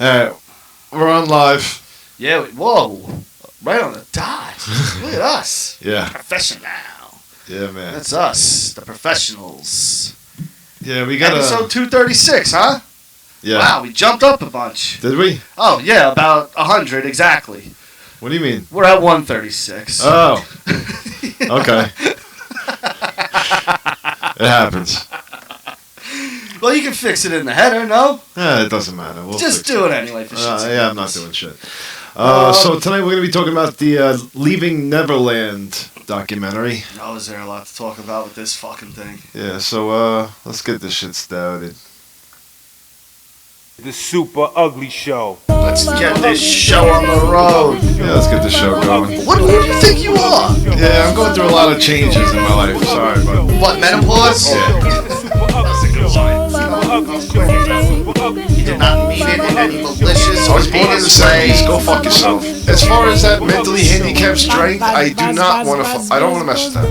Alright, we're on live. Yeah, whoa. Right on the dot. Look at us. Yeah. Professional. Yeah, man. That's us, the professionals. Yeah, we got Episode 236, huh? Yeah. Wow, we jumped up a bunch. Did we? Oh, yeah, about 100 exactly. What do you mean? We're at 136. Oh. Okay. It happens. Well, you can fix it in the header, no? It doesn't matter. We'll Just do it anyway for shit. Yeah, I'm not doing shit. So tonight we're going to be talking about the Leaving NeverLand documentary. Oh, is there a lot to talk about with this fucking thing? Yeah, so let's get this shit started. The SuperUglyShow. Let's get this show on the road. Yeah, let's get the show going. Who do you think you are? Yeah, I'm going through a lot of changes in my life. Sorry, but... What, menopause? Yeah. You did not mean it in any malicious I or was born in the heinous way. 70s. Go fuck yourself. As far as that mentally handicapped strength, I do not want to... I don't want to mess with that.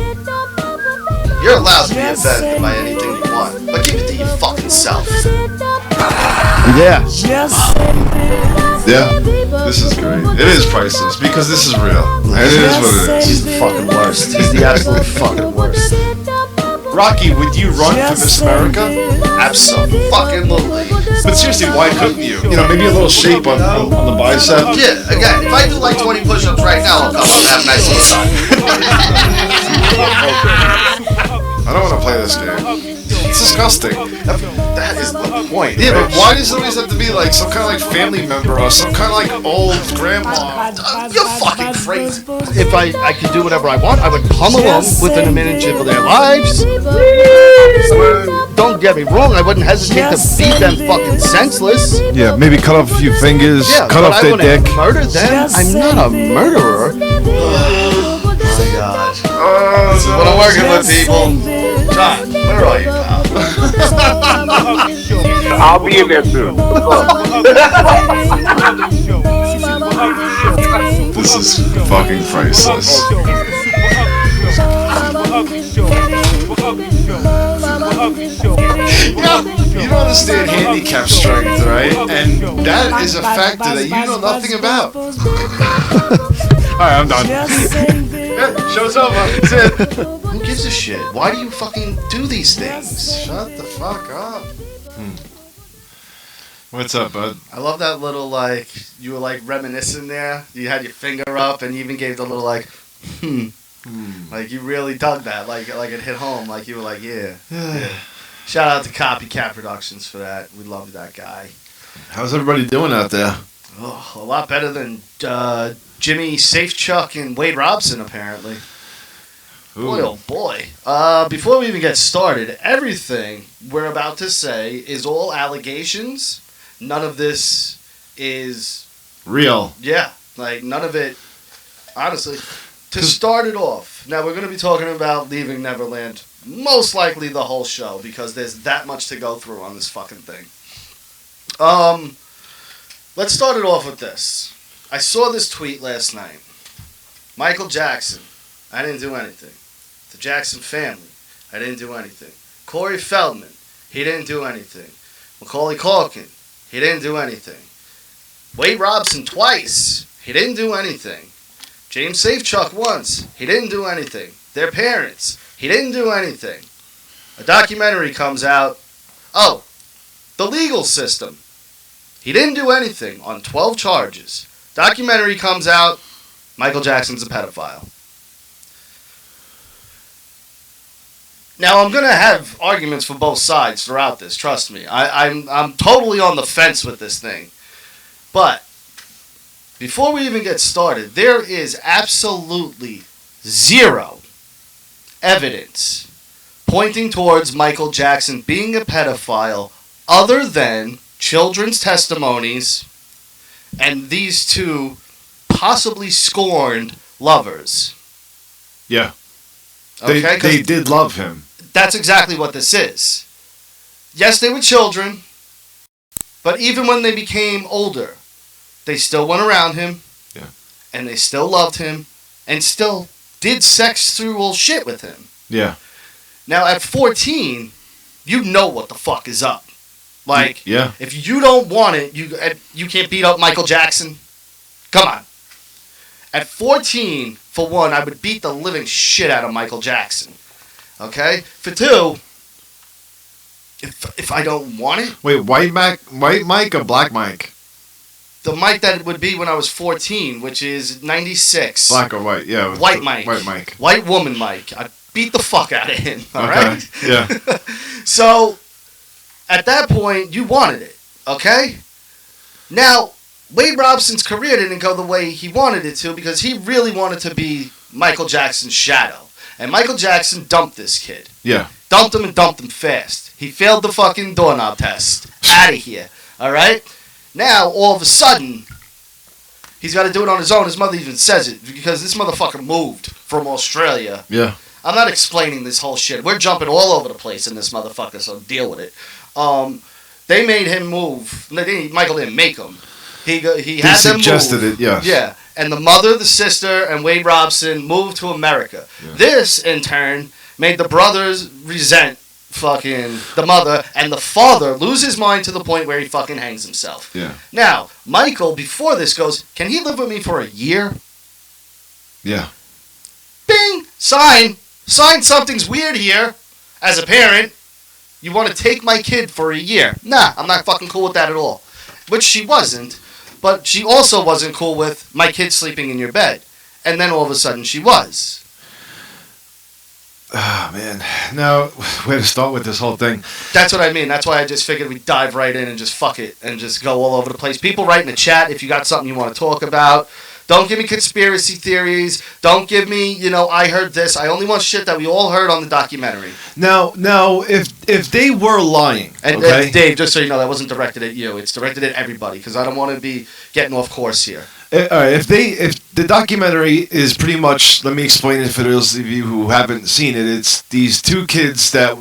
You're allowed to be offended by anything you want, but keep it to your fucking self. Yeah. Yeah. This is great. It is priceless because this is real. And it is what it is. He's the fucking worst. He's the absolute fucking worst. Rocky, would you run for Miss America? Absolutely. But seriously, why couldn't you? You know, maybe a little shape on the bicep. Yeah, again, if I do like 20 push-ups right now, I'll come up and have a nice little time. I don't want to play this game. It's disgusting. That is the point. Yeah, but why does it always have to be like some kind of like family member or some kind of like old grandma? You're fucking crazy. If I could do whatever I want, I would pummel them within a minute of their lives. Don't get me wrong, I wouldn't hesitate to beat them fucking senseless. Yeah, maybe cut off a few fingers, cut off their dick. Murder them? I'm not a murderer. Oh my god. This is what I'm working with, people. John, where are you, pal? I'll be in there soon. This is fucking priceless. You don't understand handicap strength, right? And that is a factor that you know nothing about. Alright, I'm done. Yeah, show's over. That's it. Who gives a shit? Why do you fucking do these things? Shut the fuck up. What's up, bud? I love that little, like, you were, like, reminiscing there. You had your finger up and you even gave the little, like, Like, you really dug that. Like it hit home. Like, you were like, yeah. Shout out to Copycat Productions for that. We love that guy. How's everybody doing out there? Oh, a lot better than Jimmy Safechuck and Wade Robson, apparently. Ooh. Boy, oh boy. Before we even get started, everything we're about to say is all allegations. None of this is... Real. Yeah. Like, none of it... Honestly, to start it off, now we're going to be talking about Leaving Neverland, most likely the whole show, because there's that much to go through on this fucking thing. Let's start it off with this. I saw this tweet last night. Michael Jackson, I didn't do anything. The Jackson family, I didn't do anything. Corey Feldman, he didn't do anything. Macaulay Culkin, he didn't do anything. Wade Robson twice, he didn't do anything. James Safechuck once, he didn't do anything. Their parents, he didn't do anything. A documentary comes out. Oh, the legal system. He didn't do anything on 12 charges. Documentary comes out. Michael Jackson's a pedophile. Now, I'm going to have arguments for both sides throughout this, trust me. I'm totally on the fence with this thing. But before we even get started, there is absolutely zero evidence pointing towards Michael Jackson being a pedophile other than children's testimonies and these two possibly scorned lovers. Yeah. Okay, they did love him. That's exactly what this is. Yes, they were children, but even when they became older, they still went around him, and they still loved him, and still did sexual shit with him. Yeah. Now, at 14, you know what the fuck is up. Like, yeah. if you don't want it, you can't beat up Michael Jackson. Come on. At 14, for one, I would beat the living shit out of Michael Jackson. Okay? For two, if I don't want it... Wait, white Mike or black Mike? The Mike that it would be when I was 14, which is 96. Black or white, yeah. White Mike. White Mike. White woman Mike. I beat the fuck out of him, all right? Yeah. So, at that point, you wanted it, okay? Now, Wade Robson's career didn't go the way he wanted it to because he really wanted to be Michael Jackson's shadow. And Michael Jackson dumped this kid. Yeah. Dumped him and dumped him fast. He failed the fucking doorknob test. Out of here, all right? Now, all of a sudden, he's got to do it on his own. His mother even says it because this motherfucker moved from Australia. Yeah. I'm not explaining this whole shit. We're jumping all over the place in this motherfucker, so deal with it. They made him move. Michael didn't make him. He had them suggested move. It, yes. Yeah. And the mother, the sister, and Wade Robson moved to America. Yeah. This, in turn, made the brothers resent fucking the mother, and the father lose his mind to the point where he fucking hangs himself. Yeah. Now, Michael, before this goes, can he live with me for a year? Yeah. Bing! Sign something's weird here. As a parent, you want to take my kid for a year. Nah, I'm not fucking cool with that at all. Which she wasn't, but she also wasn't cool with my kid sleeping in your bed. And then all of a sudden she was. Ah, man. Now, where to start with this whole thing? That's what I mean. That's why I just figured we'd dive right in and just fuck it and just go all over the place. People write in the chat if you got something you want to talk about. Don't give me conspiracy theories. Don't give me, I heard this. I only want shit that we all heard on the documentary. Now, if they were lying, and Dave, just so you know, that wasn't directed at you. It's directed at everybody because I don't want to be getting off course here. All right, if the documentary is pretty much, let me explain it for those of you who haven't seen it. It's these two kids that,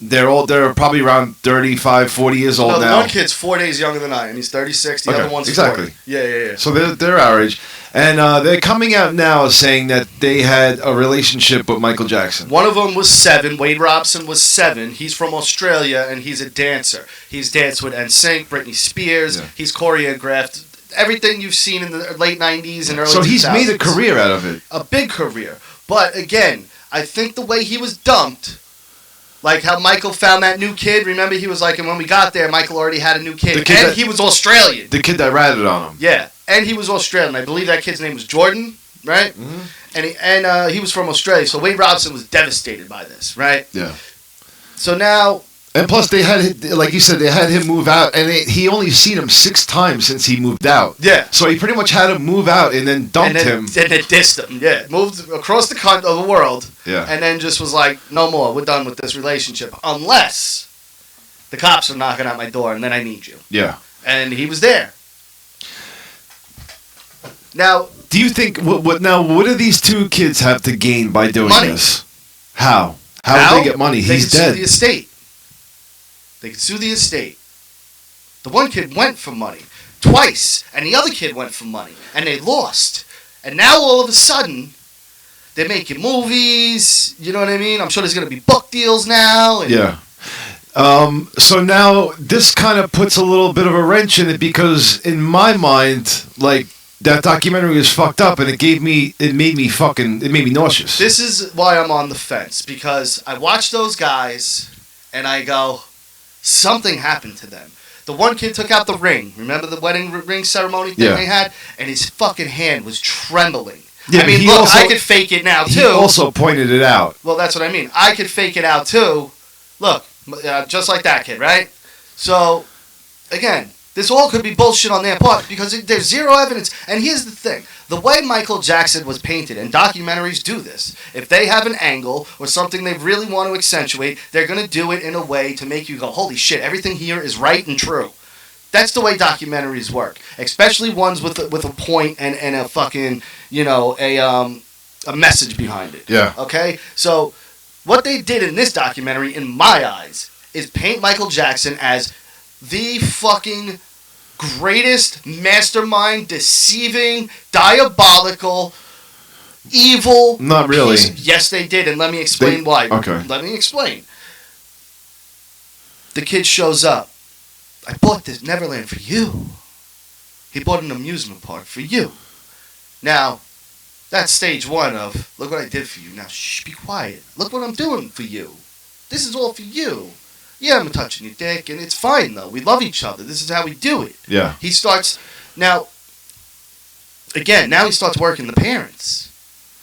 they're probably around 35, 40 years old now. No, the one kid's 4 days younger than I am. He's 36. The other one's 40. Yeah. So they're our age. And they're coming out now saying that they had a relationship with Michael Jackson. One of them was 7. Wade Robson was 7. He's from Australia, and he's a dancer. He's danced with NSYNC, Britney Spears. Yeah. He's choreographed everything you've seen in the late 90s and early 2000s. So he's made a career out of it. A big career. But, again, I think the way he was dumped, like how Michael found that new kid. Remember, he was like, and when we got there, Michael already had a new kid. And he was Australian. The kid that ratted on him. Yeah. And he was Australian. I believe that kid's name was Jordan, right? Mm-hmm. And he was from Australia. So Wade Robson was devastated by this, right? Yeah. So now... And plus, they had, like you said, they had him move out, and he only seen him 6 times since he moved out. Yeah. So he pretty much had him move out and then dumped him. And then dissed him, yeah. Moved across the world. Yeah. And then just was like, no more, we're done with this relationship. Unless the cops are knocking at my door, and then I need you. Yeah. And he was there. Now... Do you think, what do these two kids have to gain by doing this? How? How would they get money? He's dead. Sue the estate. They could sue the estate. The one kid went for money twice, and the other kid went for money, and they lost. And now all of a sudden, they're making movies. You know what I mean? I'm sure there's going to be book deals now. And yeah. So now this kind of puts a little bit of a wrench in it because in my mind, like, that documentary was fucked up, and it made me nauseous. This is why I'm on the fence, because I watch those guys, and I go, something happened to them. The one kid took out the ring. Remember the wedding ring ceremony thing they had? And his fucking hand was trembling. Yeah, I mean, look, I could fake it now, too. He also pointed it out. Well, that's what I mean. I could fake it out, too. Look, just like that kid, right? So, again, this all could be bullshit on their part because there's zero evidence. And here's the thing. The way Michael Jackson was painted, and documentaries do this, if they have an angle or something they really want to accentuate, they're going to do it in a way to make you go, holy shit, everything here is right and true. That's the way documentaries work, especially ones with a point and a fucking, a message behind it. Yeah. Okay? So what they did in this documentary, in my eyes, is paint Michael Jackson as the fucking greatest mastermind, deceiving, diabolical, evil. Not really. Yes, they did, and let me explain why. Okay. Let me explain. The kid shows up. I bought this Neverland for you. He bought an amusement park for you. Now, that's stage one of, look what I did for you. Now, shh, be quiet. Look what I'm doing for you. This is all for you. Yeah, I'm touching your dick, and it's fine, though. We love each other. This is how we do it. Yeah. He starts, now he starts working the parents.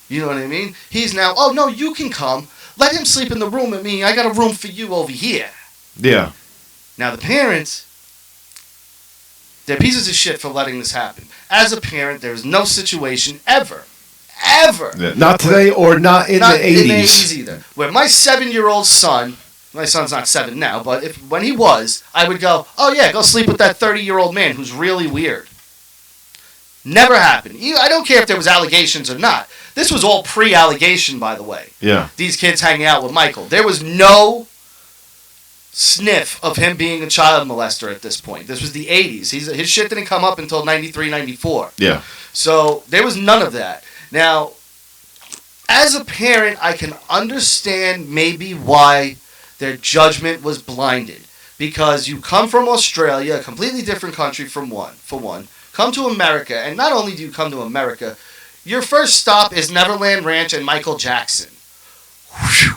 You know what I mean? He's now, oh, no, you can come. Let him sleep in the room with me. I got a room for you over here. Yeah. Now, the parents, they're pieces of shit for letting this happen. As a parent, there's no situation ever, Yeah. Not today or not in the 80s. in the 80s either, where my 7-year-old son, my son's not 7 now, but when he was, I would go, oh yeah, go sleep with that 30-year-old man who's really weird. Never happened. I don't care if there was allegations or not. This was all pre-allegation, by the way. Yeah. These kids hanging out with Michael. There was no sniff of him being a child molester at this point. This was the 80s. His shit didn't come up until 93, 94. Yeah. So there was none of that. Now, as a parent, I can understand maybe why their judgment was blinded. Because you come from Australia, a completely different country for one. Come to America, and not only do you come to America, your first stop is Neverland Ranch and Michael Jackson. Whew.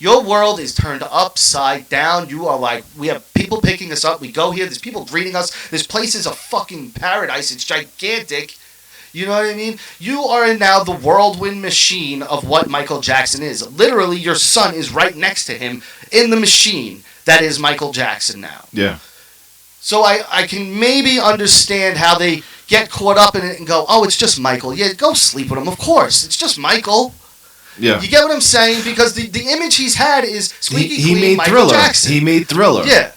Your world is turned upside down. You are like, we have people picking us up. We go here. There's people greeting us. This place is a fucking paradise. It's gigantic. You know what I mean? You are now the whirlwind machine of what Michael Jackson is. Literally, your son is right next to him in the machine that is Michael Jackson now. Yeah. So I can maybe understand how they get caught up in it and go, oh, it's just Michael. Yeah, go sleep with him. Of course. It's just Michael. Yeah. You get what I'm saying? Because the image he's had is squeaky clean made Michael Thriller. Jackson. He made Thriller. Yeah.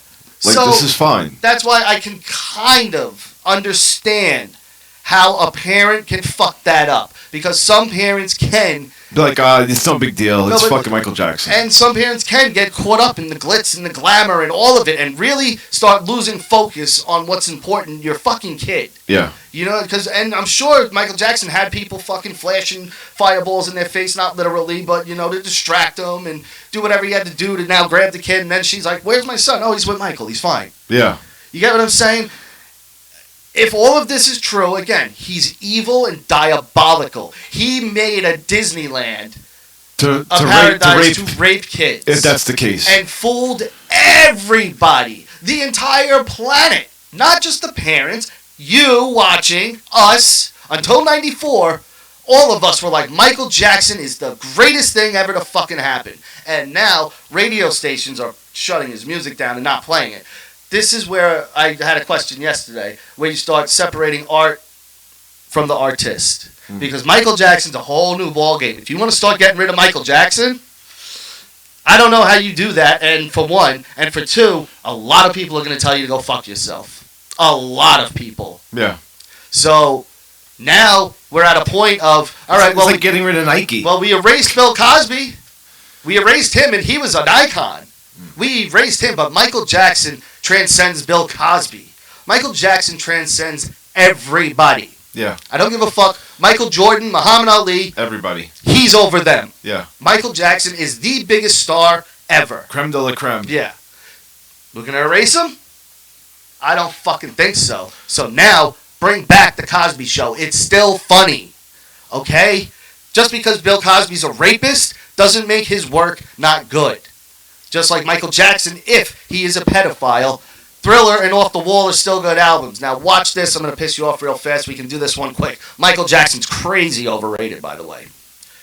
Like, so this is fine. That's why I can kind of understand how a parent can fuck that up. Because some parents can. Be like, it's no big deal. It's fucking Michael Jackson. And some parents can get caught up in the glitz and the glamour and all of it and really start losing focus on what's important, your fucking kid. Yeah. You know, and I'm sure Michael Jackson had people fucking flashing fireballs in their face, not literally, but, you know, to distract them and do whatever he had to do to now grab the kid. And then she's like, where's my son? Oh, he's with Michael. He's fine. Yeah. You get what I'm saying? If all of this is true, again, he's evil and diabolical. He made a Disneyland, a paradise to rape kids. If that's the case. And fooled everybody. The entire planet. Not just the parents. You watching, us, until 94, all of us were like, Michael Jackson is the greatest thing ever to fucking happen. And now, radio stations are shutting his music down and not playing it. This is where I had a question yesterday, where you start separating art from the artist. Because Michael Jackson's a whole new ballgame. If you want to start getting rid of Michael Jackson, I don't know how you do that, and for one. And for two, a lot of people are going to tell you to go fuck yourself. A lot of people. Yeah. So now we're at a point of, all right, it's like getting rid of Nike. Well, we erased Bill Cosby. We erased him, and he was an icon. We erased him, but Michael Jackson transcends Bill Cosby. Michael Jackson transcends everybody. Yeah. I don't give a fuck. Michael Jordan, Muhammad Ali. Everybody. He's over them. Yeah. Michael Jackson is the biggest star ever. Creme de la creme. Yeah. We're going to erase him? I don't fucking think so. So now, bring back The Cosby Show. It's still funny. Okay? Just because Bill Cosby's a rapist doesn't make his work not good. Just like Michael Jackson, if he is a pedophile, Thriller and Off the Wall are still good albums. Now watch this. I'm going to piss you off real fast. We can do this one quick. Michael Jackson's crazy overrated, by the way.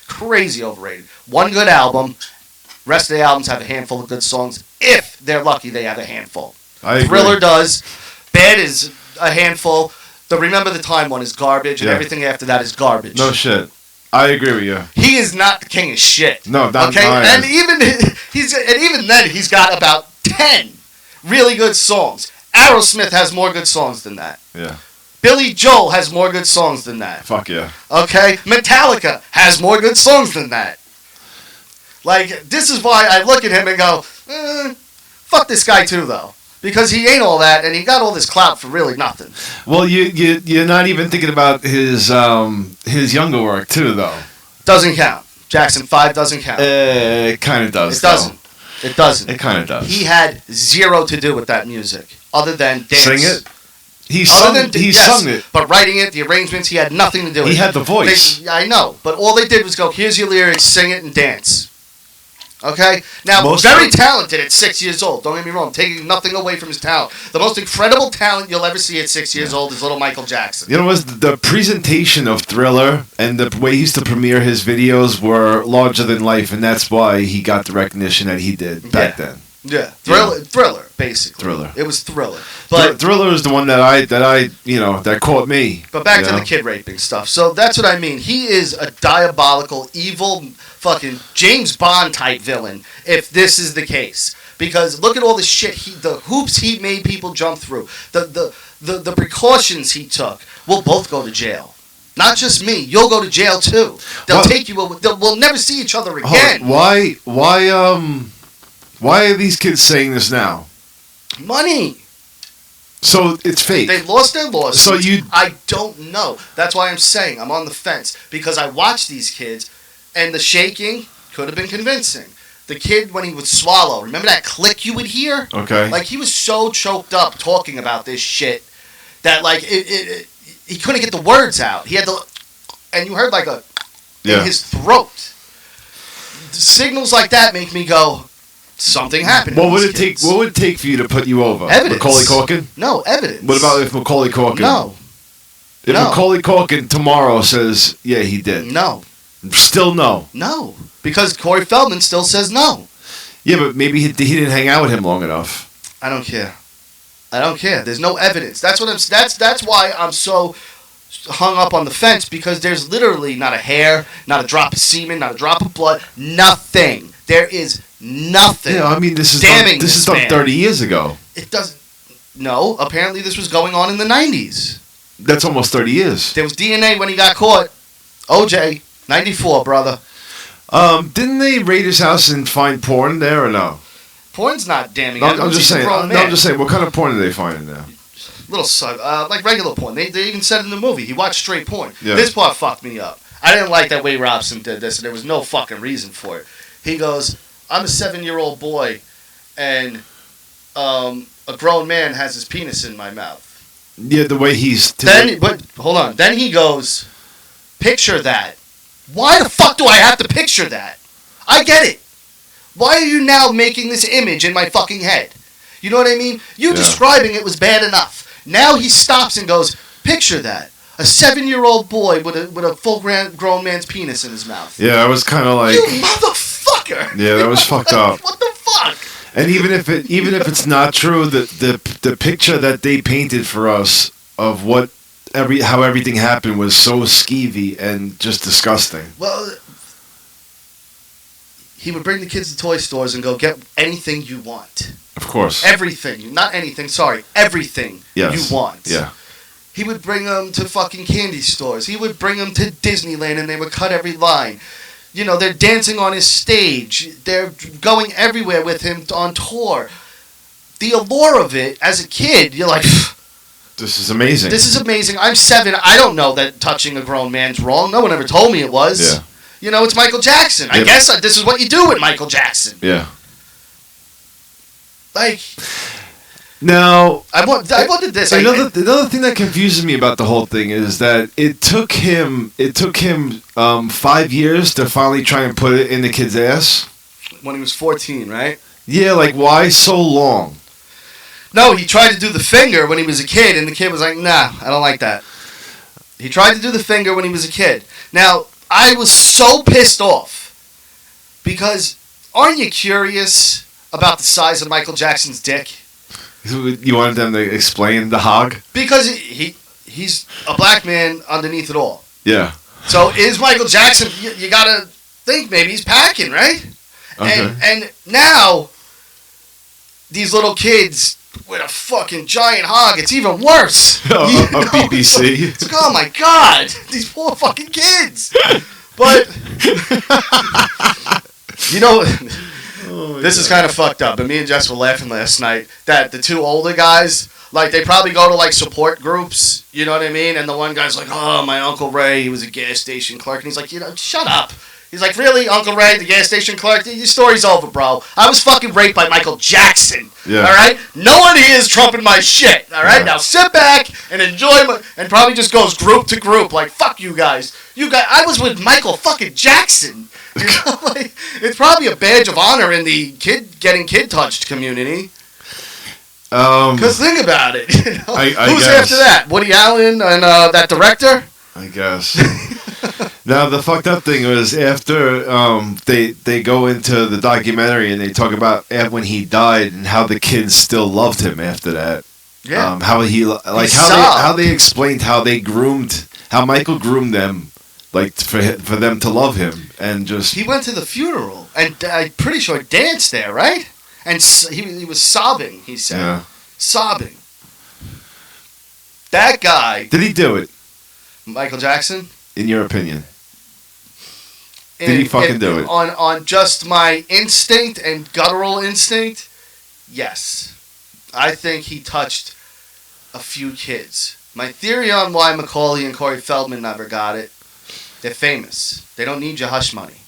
Crazy overrated. One good album. Rest of the albums have a handful of good songs. If they're lucky, they have a handful. I agree. Thriller does. Bad is a handful. The Remember the Time one is garbage, and everything after that is garbage. No shit. I agree with you. He is not the king of shit. No, not okay. And even then, he's got about 10 really good songs. Aerosmith has more good songs than that. Yeah. Billy Joel has more good songs than that. Fuck yeah. Okay. Metallica has more good songs than that. Like, this is why I look at him and go, fuck this guy too, though. Because he ain't all that, and he got all this clout for really nothing. Well, you're not even thinking about his younger work too, though. Doesn't count. Jackson 5 doesn't count. It kind of does. It doesn't. It doesn't. It kind of does. He had zero to do with that music. other than dance. Sing it. He Yes, sung it. But writing it, the arrangements, he had nothing to do with it. He had the voice. I know, but all they did was go, here's your lyrics, sing it, and dance. Okay? Now, Most very of- talented at 6 years old. Don't get me wrong. Taking nothing away from his talent. The most incredible talent you'll ever see at 6 years old is little Michael Jackson. You know, was the presentation of Thriller and the way he used to premiere his videos were larger than life, and that's why he got the recognition that he did back then. Yeah. Thriller, basically. Thriller. It was Thriller. But Thriller is the one that caught me. But back to the kid raping stuff. So that's what I mean. He is a diabolical, evil, fucking James Bond type villain. If this is the case, because look at all the shit the hoops he made people jump through, the precautions he took. We'll both go to jail. Not just me. You'll go to jail too. They'll take you. We'll never see each other again. Why are these kids saying this now? Money. So it's fake. They lost their lawsuits. So I don't know. That's why I'm saying I'm on the fence because I watch these kids, and the shaking could have been convincing. The kid when he would swallow, remember that click you would hear? Okay. Like he was so choked up talking about this shit that like he couldn't get the words out. He had to, and you heard like in his throat. Signals like that make me go, something happened. What would it take? What would it take for you to put you over? Evidence. Macaulay Culkin? No evidence. What about if Macaulay Culkin? No. If No. Macaulay Culkin tomorrow says, yeah, he did. No. Still no. No. Because Corey Feldman still says no. Yeah, but maybe he didn't hang out with him long enough. I don't care. I don't care. There's no evidence. That's why I'm so hung up on the fence, because there's literally not a hair, not a drop of semen, not a drop of blood, nothing. There is nothing. Yeah, I mean this is damning done man. 30 years ago. It doesn't. No, apparently this was going on in the 90s. That's almost 30 years. There was DNA when he got caught. OJ, 94, brother. Didn't they raid his house and find porn there or no? Porn's not damning. No, I'm just saying. Grown No, man. I'm just saying. What kind of porn did they find in there? Little like regular porn. They even said in the movie he watched straight porn. Yeah. This part fucked me up. I didn't like that way Robson did this, and there was no fucking reason for it. He goes, "I'm a 7-year-old boy, and a grown man has his penis in my mouth." Yeah, the way he's. But hold on. Then he goes, "Picture that." Why the fuck do I have to picture that? I get it. Why are you now making this image in my fucking head? You know what I mean? You describing it was bad enough. Now he stops and goes, "Picture that. A 7-year-old boy with a full grown man's penis in his mouth." Yeah, I was kind of like. You motherfucker! Yeah, that was fucked up. What the fuck? And even if it's not true, the picture that they painted for us of how everything happened was so skeevy and just disgusting. Well, he would bring the kids to toy stores and go, "Get anything you want." Of course. Everything. Not anything, sorry. Everything you want. Yeah. He would bring them to fucking candy stores. He would bring them to Disneyland, and they would cut every line. You know, they're dancing on his stage. They're going everywhere with him on tour. The allure of it, as a kid, you're like, this is amazing. This is amazing. I'm 7. I don't know that touching a grown man's wrong. No one ever told me it was. Yeah. You know, it's Michael Jackson. I guess this is what you do with Michael Jackson. Yeah. Like, now I wanted this. Another thing that confuses me about the whole thing is that it took him 5 years to finally try and put it in the kid's ass. When he was 14, right? Yeah, like why so long? No, he tried to do the finger when he was a kid, and the kid was like, "Nah, I don't like that." He tried to do the finger when he was a kid. Now, I was so pissed off because aren't you curious about the size of Michael Jackson's dick? You wanted them to explain the hog? Because he's a black man underneath it all. Yeah. So is Michael Jackson, you gotta think maybe he's packing, right? Okay. And now, these little kids with a fucking giant hog, it's even worse. A BBC. It's like, oh my God, these poor fucking kids. But, you know, this is kind of fucked up. But me and Jess were laughing last night that the 2 older guys, like, they probably go to, like, support groups, you know what I mean? And the one guy's like, "Oh, my Uncle Ray, he was a gas station clerk." And he's like, "You know, shut up. He's like, really, Uncle Ray, the gas station clerk? Your story's over, bro. I was fucking raped by Michael Jackson. Yeah. All right? No one here is trumping my shit. All right? Yeah. Now sit back and enjoy and probably just goes group to group. Like, fuck you guys. I was with Michael fucking Jackson. You know, like, it's probably a badge of honor in the getting kid touched community. Because think about it. You know? Who's guess. after that? Woody Allen and that director? I guess. Now the fucked up thing was after they go into the documentary and they talk about when he died and how the kids still loved him after that. Yeah. How they explained how Michael groomed them, like for them to love him and just. He went to the funeral and I'm pretty sure danced there, right? And he was sobbing. He said, Yeah. Sobbing. That guy. Did he do it? Michael Jackson. In your opinion? Did he fucking do it? On just my instinct and guttural instinct, yes. I think he touched a few kids. My theory on why Macaulay and Corey Feldman never got it, they're famous. They don't need your hush money.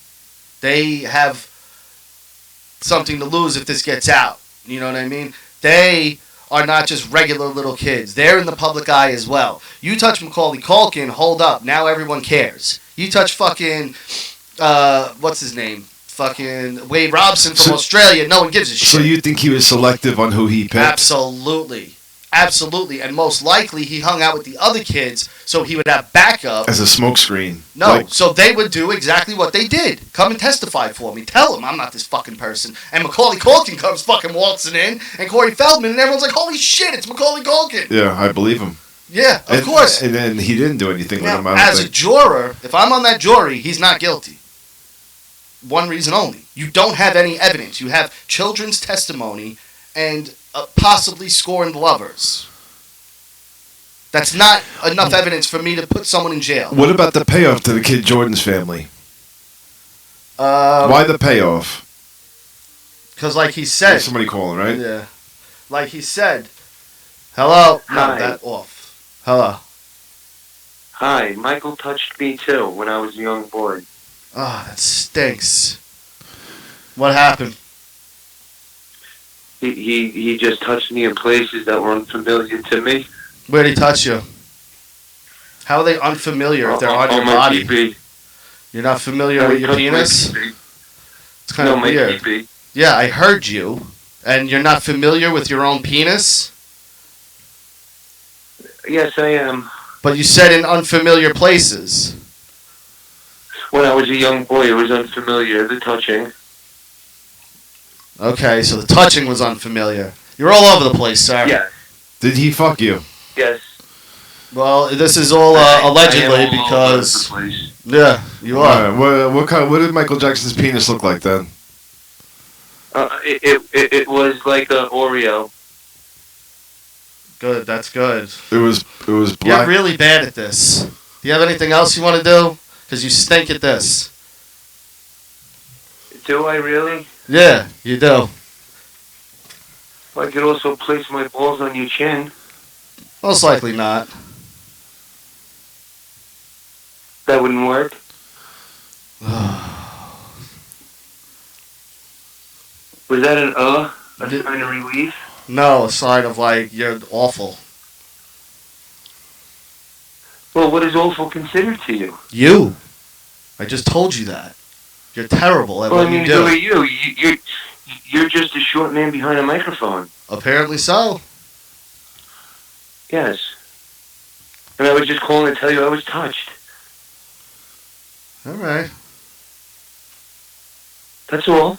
They have something to lose if this gets out. You know what I mean? They are not just regular little kids. They're in the public eye as well. You touch Macaulay Culkin, hold up. Now everyone cares. You touch fucking, what's his name? Fucking Wade Robson from Australia. No one gives a shit. So you think he was selective on who he picked? Absolutely. Absolutely. And most likely he hung out with the other kids so he would have backup. As a smokescreen. No, so they would do exactly what they did. Come and testify for me. Tell them I'm not this fucking person. And Macaulay Culkin comes fucking waltzing in, and Corey Feldman, and everyone's like, holy shit, it's Macaulay Culkin. Yeah, I believe him. Yeah, of course. And then he didn't do anything with him. As a juror, if I'm on that jury, he's not guilty. One reason only. You don't have any evidence. You have children's testimony and possibly scorned lovers. That's not enough evidence for me to put someone in jail. What about the payoff to the kid Jordan's family? Why the payoff? Because like he said... There's somebody calling, right? Yeah. Like he said... Hello? Hi. No, that off. Hello? Hi, Michael touched me too when I was a young boy. Oh, that stinks. What happened? He just touched me in places that were unfamiliar to me. Where'd he touch you? How are they unfamiliar if they're on your my body? PP. You're not familiar with your penis? It's kind of weird. PP. Yeah, I heard you. And you're not familiar with your own penis? Yes, I am. But you said in unfamiliar places. When I was a young boy, it was unfamiliar, the touching. Okay, so the touching was unfamiliar. You're all over the place, sir. Yes. Did he fuck you? Yes. Well, this is all allegedly because... Yeah, you are. Right, what did Michael Jackson's penis look like then? It was like an Oreo. Good, that's good. It was black. You're really bad at this. Do you have anything else you want to do? Because you stink at this. Do I really? Yeah, you do. I could also place my balls on your chin. Most likely not. That wouldn't work. Was that a sign of relief? No, a sign of like, you're awful. Well, what is awful considered to you? You. I just told you that. You're terrible at what you do. Who are you? You're just a short man behind a microphone. Apparently so. Yes. And I was just calling to tell you I was touched. All right. That's all.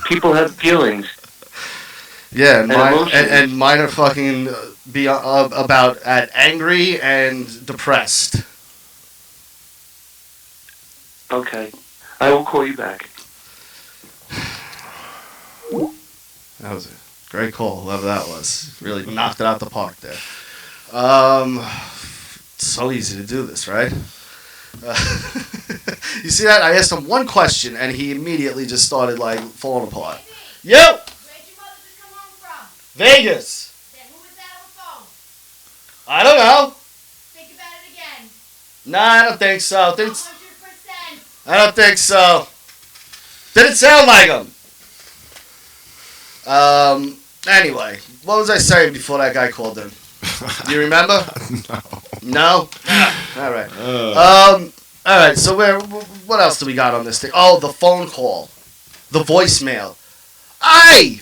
People have feelings. Yeah, And and mine are fucking about angry and depressed. Okay. I will call you back. That was a great call. Whoever that was. Really knocked it out the park there. So easy to do this, right? You see that? I asked him one question, and he immediately just started, like, falling apart. Yo! Where'd your mother just come home from? Vegas! Then who was that on the phone? I don't know. Think about it again. Nah, I don't think so. 100%. I don't think so. Didn't sound like him. Anyway, what was I saying before that guy called in? Do you remember? No? All right. All right, so what else do we got on this thing? Oh, the phone call. The voicemail. Hey!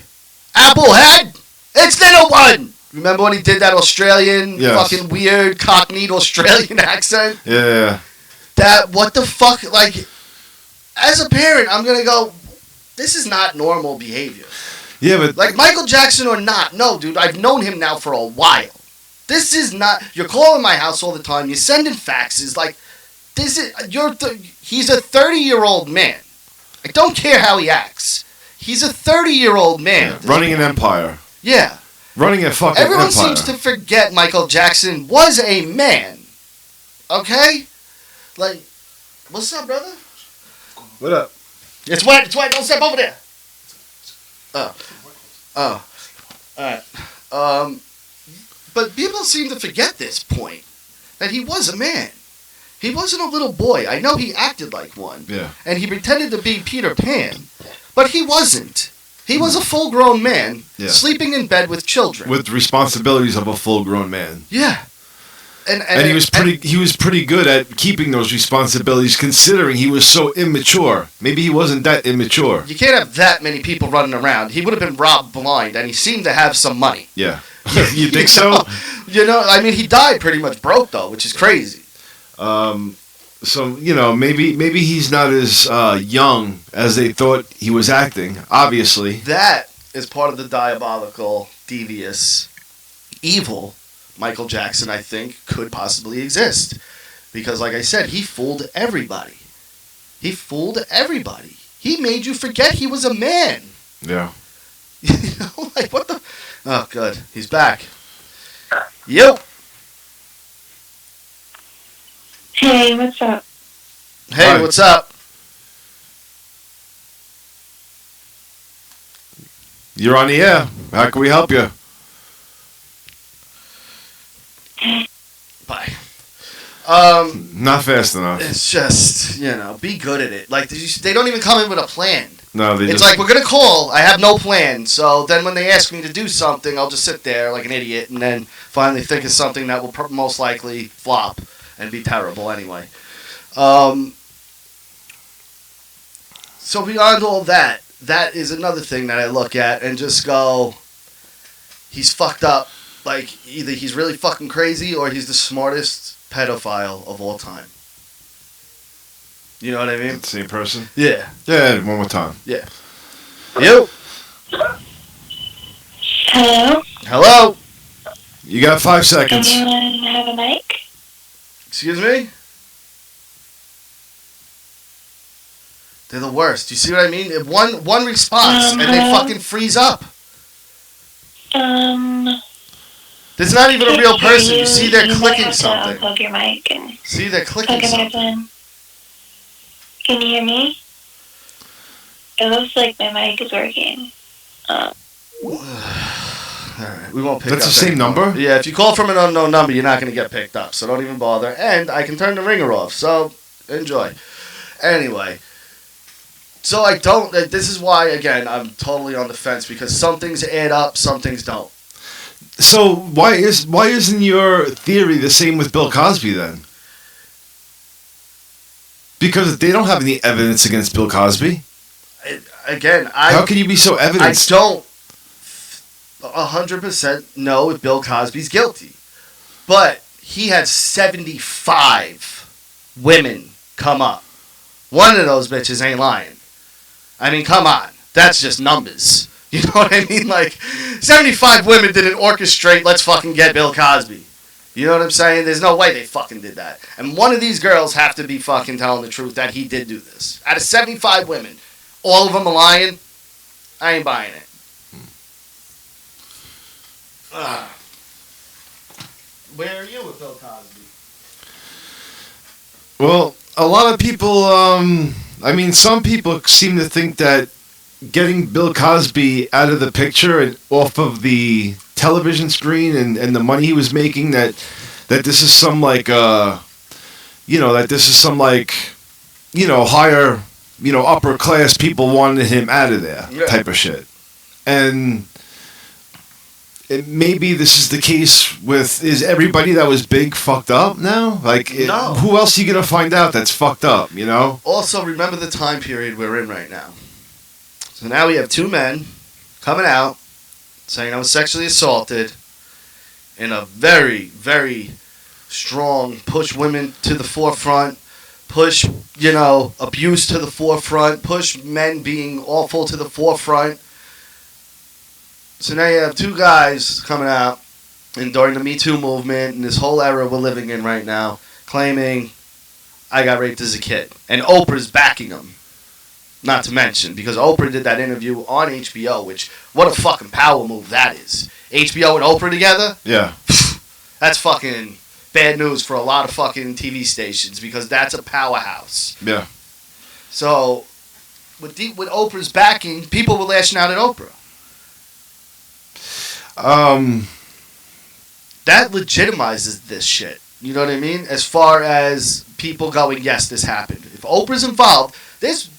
Applehead! It's little one! Remember when he did that Australian, fucking weird, cockneyed Australian accent? Yeah. That, what the fuck, like, as a parent, I'm gonna go, this is not normal behavior. Yeah, but... Like, Michael Jackson or not, no, dude, I've known him now for a while. This is not, you're calling my house all the time, you're sending faxes, like, this is, he's a 30-year-old man. I don't care how he acts. He's a 30-year-old man. Yeah, running an empire. Yeah. Running a fucking Everyone empire. seems to forget Michael Jackson was a man. Okay? Like, what's up, brother? What up? It's wet, don't step over there. Alright. But people seem to forget this point. That he was a man. He wasn't a little boy. I know he acted like one. Yeah. And he pretended to be Peter Pan. But he wasn't. He was a full-grown man, sleeping in bed with children. With responsibilities of a full-grown man. Yeah. And he was pretty good at keeping those responsibilities, considering he was so immature. Maybe he wasn't that immature. You can't have that many people running around. He would have been robbed blind, and he seemed to have some money. Yeah. You think so? You know, I mean, he died pretty much broke, though, which is crazy. So, you know, maybe he's not as young as they thought he was acting, obviously. That is part of the diabolical, devious, evil Michael Jackson, I think, could possibly exist. Because, like I said, he fooled everybody. He fooled everybody. He made you forget he was a man. Yeah. You know, like, what the... Oh, good. He's back. Yo. Hey, what's up? Hey, Hi. what's up? You're on the air. How can we help you? Bye. Not fast enough. It's just, you know, be good at it. Like, they don't even come in with a plan. No, It's like, we're going to call. I have no plan. So then when they ask me to do something, I'll just sit there like an idiot and then finally think of something that will most likely flop and be terrible anyway. So beyond all that, that is another thing that I look at and just go, he's fucked up. Like, either he's really fucking crazy or he's the smartest pedophile of all time. You know what I mean? Same person? Yeah. Yeah, one more time. Yeah. You. Hello? Hello? You got 5 seconds. Anyone have a mic? Excuse me? They're the worst. You see what I mean? One response and they hello? fucking freeze up. There's not even a real person. You see they're clicking something. Unplug your mic and See they're clicking plug it back something. in. Can you hear me? It looks like my mic is working. Alright, we won't pick That's up the same anymore. number? Yeah, if you call from an unknown number, you're not going to get picked up. So don't even bother. And I can turn the ringer off. So enjoy. Anyway. So I don't... This is why, again, I'm totally on the fence. Because some things add up, some things don't. So why isn't your theory the same with Bill Cosby then? Because they don't have any evidence against Bill Cosby. How can you be so evident? I don't 100% know if Bill Cosby's guilty. But he had 75 women come up. One of those bitches ain't lying. I mean, come on. That's just numbers. You know what I mean? Like, 75 women didn't orchestrate, let's fucking get Bill Cosby. You know what I'm saying? There's no way they fucking did that. And one of these girls have to be fucking telling the truth that he did do this. Out of 75 women, all of them are lying. I ain't buying it. Where are you with Bill Cosby? Well, a lot of people, some people seem to think that getting Bill Cosby out of the picture and off of the television screen and the money he was making, that this is some higher, upper class people wanted him out of there, Yeah. type of shit. And maybe this is the case is everybody that was big fucked up now? No. Who else are you gonna find out that's fucked up? Also, remember the time period we're in right now. So now we have two men coming out saying I was sexually assaulted in a very, very strong push women to the forefront, push, abuse to the forefront, push men being awful to the forefront. So now you have two guys coming out and during the Me Too movement and this whole era we're living in right now claiming I got raped as a kid. And Oprah's backing them. Not to mention, because Oprah did that interview on HBO, which, what a fucking power move that is. HBO and Oprah together? Yeah. That's fucking bad news for a lot of fucking TV stations, because that's a powerhouse. Yeah. So, with Oprah's backing, people were lashing out at Oprah. That legitimizes this shit. You know what I mean? As far as people going, yes, this happened. If Oprah's involved, there's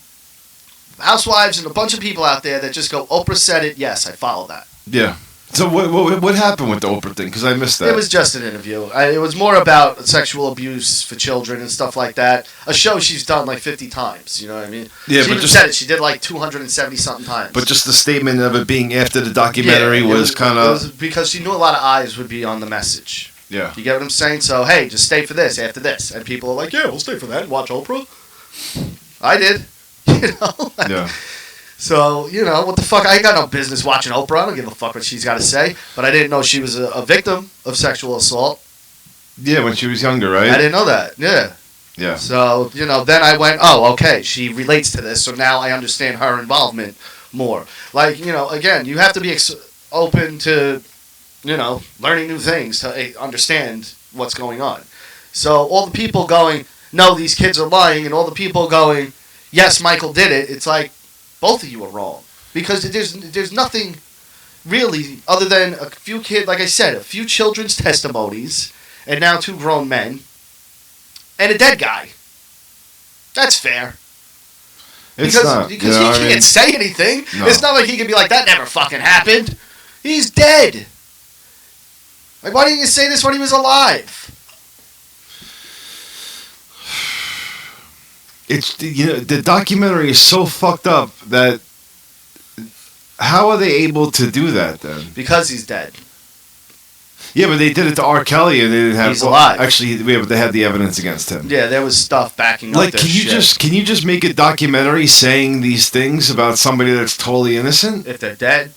housewives and a bunch of people out there that just go, Oprah said it, yes, I follow that. Yeah. So what happened with the Oprah thing? Because I missed that. It was just an interview. It was more about sexual abuse for children and stuff like that. A show she's done like 50 times. You know what I mean? Yeah, she but even just said it. She did like 270 something times. But just the statement of it being after the documentary was kind of because she knew a lot of eyes would be on the message. Yeah. You get what I'm saying? So hey, just stay for this after this, and people are like, yeah, we'll stay for that and watch Oprah. I did. Yeah. So, what the fuck? I ain't got no business watching Oprah. I don't give a fuck what she's got to say. But I didn't know she was a victim of sexual assault. Yeah, when she was younger, right? I didn't know that. Yeah. Yeah. So, then I went, oh, okay, she relates to this. So now I understand her involvement more. Like, again, you have to be open to, learning new things to understand what's going on. So all the people going, no, these kids are lying, and all the people going, yes, Michael did it, it's like, both of you are wrong. Because there's nothing really other than a few like I said, a few children's testimonies, and now two grown men, and a dead guy. That's fair. Because he can't say anything. No. It's not like he can be like, that never fucking happened. He's dead. Like, why didn't you say this when he was alive? It's the documentary is so fucked up that how are they able to do that then? Because he's dead. Yeah, but they did it to R. Kelly and they didn't have. He's alive. Actually, they had the evidence against him. Yeah, there was stuff backing up Like, their can you just make a documentary saying these things about somebody that's totally innocent? If they're dead,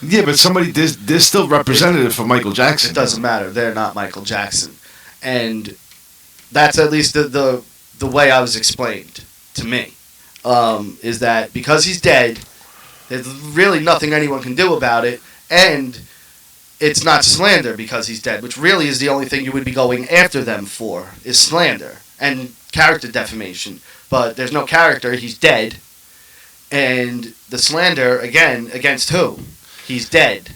Yeah, but they're still representative for Michael Jackson. it doesn't matter. They're not Michael Jackson, and that's at least the way I was explained to me. Is that because he's dead, there's really nothing anyone can do about it, and it's not slander because he's dead, which really is the only thing you would be going after them for, is slander and character defamation. But there's no character, he's dead, and the slander, again, against who? He's dead.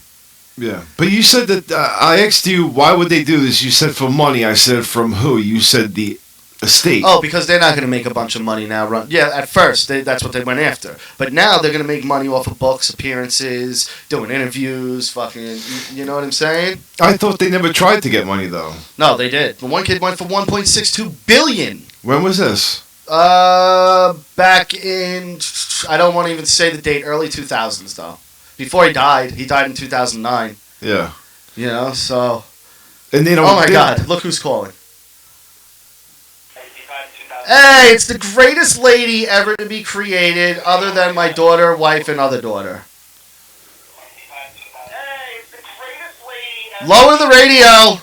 Yeah, but you said that I asked you why would they do this. You said for money. I said from who? You said the estate. Oh, because they're not going to make a bunch of money now. Yeah, at first, that's what they went after. But now they're going to make money off of books, appearances, doing interviews, fucking, you know what I'm saying? I thought they never tried to get money, though. No, they did. The one kid went for $1.62 billion. When was this? Back in, I don't want to even say the date, early 2000s, though. Before he died in 2009. Yeah. So. And they don't. Oh my God! Look who's calling. Hey, it's the greatest lady ever to be created, other than my daughter, wife, and other daughter. Lower the radio.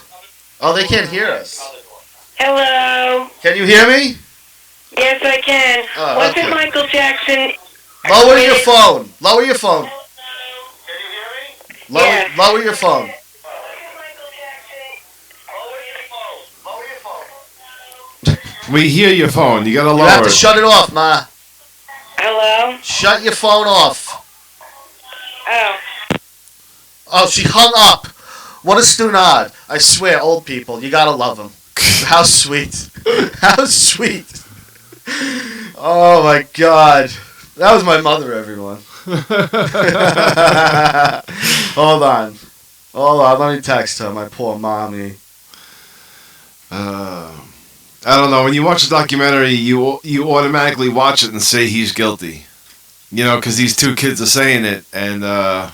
Oh, they can't hear us. Hello. Can you hear me? Yes, I can. Oh, Wasn't okay. Michael Jackson... Lower your phone. Lower your phone. Yes. Lower your phone. We hear your phone. You gotta You lower have to it. shut it off, Ma. Hello? Shut your phone off. Oh. Oh, she hung up. What a stunad. I swear, old people, you gotta love them. How sweet. How sweet. Oh my God, that was my mother. Everyone, hold on. Let me text her. My poor mommy. I don't know. When you watch the documentary, you automatically watch it and say he's guilty. Because these two kids are saying it, and the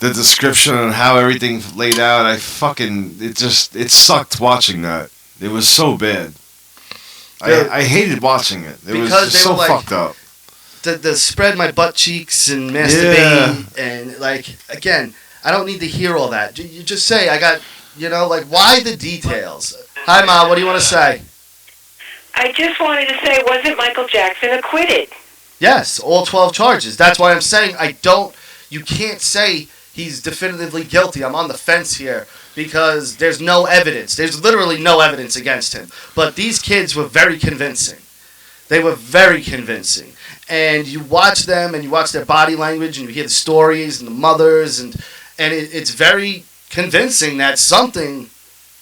description on how everything laid out, it sucked watching that. It was so bad. I hated watching it. It was Because just they so were like- fucked up. The spread my butt cheeks and masturbating and again, I don't need to hear all that. You just say I got, why the details? Hi, Ma. What do you want to say? I just wanted to say, wasn't Michael Jackson acquitted? Yes, all 12 charges. That's why I'm saying you can't say he's definitively guilty. I'm on the fence here because there's no evidence. There's literally no evidence against him. But these kids were very convincing. They were very convincing. And you watch them and you watch their body language and you hear the stories and the mothers and it's very convincing that something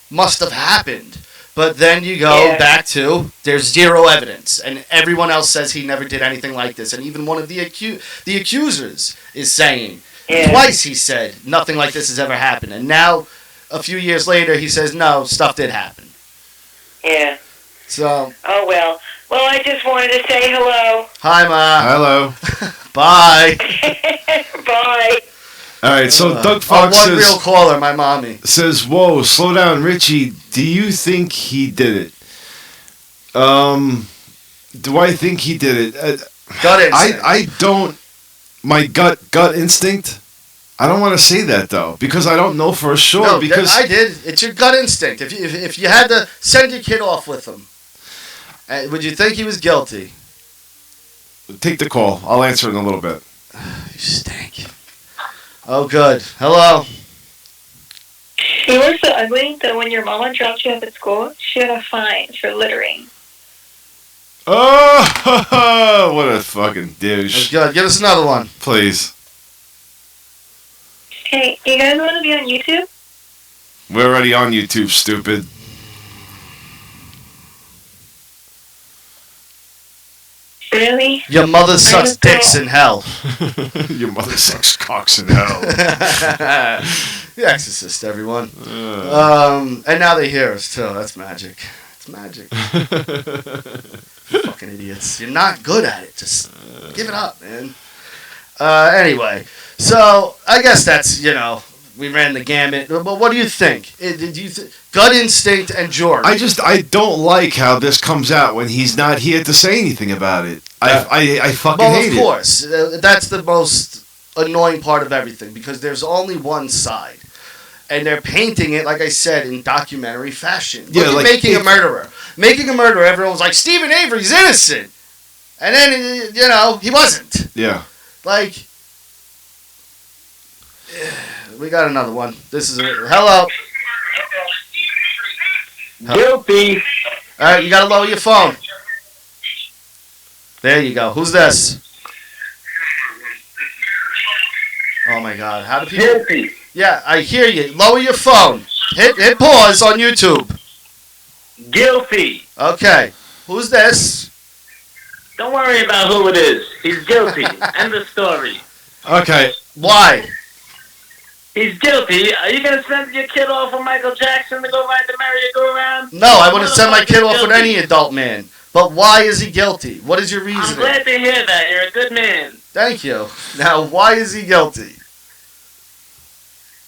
must have happened. But then you go back to there's zero evidence and everyone else says he never did anything like this. And even one of the accusers is saying twice he said nothing like this has ever happened. And now a few years later he says no, stuff did happen. Yeah. So. Oh well. Well, I just wanted to say hello. Hi, Ma. Hello. Bye. Bye. All right, so Doug Fox one real caller, my mommy. says, "Whoa, slow down, Richie. Do you think he did it?" Do I think he did it? Gut instinct. I don't. My gut instinct. I don't want to say that though because I don't know for sure. No, because I did. It's your gut instinct. If you had to send your kid off with him, would you think he was guilty? Take the call. I'll answer it in a little bit. You stink. Oh, good. Hello. You were so ugly that when your mama dropped you off at school, she got a fine for littering. Oh, what a fucking That's douche! good. Give us another one. Please, Hey, you guys want to be on YouTube? we're already on YouTube. Stupid. Really? Your mother sucks don't know. dicks in hell. Your mother sucks cocks in hell. The Exorcist, everyone. And now they hear us too. That's magic. It's magic. Fucking idiots. You're not good at it. Just give it up, man. Anyway, so I guess that's, we ran the gamut. But what do you think? Did you gut instinct and George? I don't like how this comes out when he's not here to say anything about it. I fucking hate Well, of course. That's the most annoying part of everything because there's only one side. And they're painting it, like I said, in documentary fashion. Yeah, Look at like Making a Murderer. Making a Murderer, everyone's like, Stephen Avery's innocent. And then, he wasn't. it. Yeah. Like, we got another one. This is hello. Guilty. All right, you got to lower your phone. There you go. Who's this? Oh, my God. How do people... Guilty. Yeah, I hear you. Lower your phone. Hit pause on YouTube. Guilty. Okay. Who's this? Don't worry about who it is. He's guilty. End of story. Okay. Why? He's guilty. Are you gonna send your kid off with Michael Jackson to go ride the merry-go-round? No, I wouldn't send my kid off with any adult man. But why is he guilty? What is your I'm reasoning? glad to hear that. You're a good man. Thank you. Now, why is he guilty?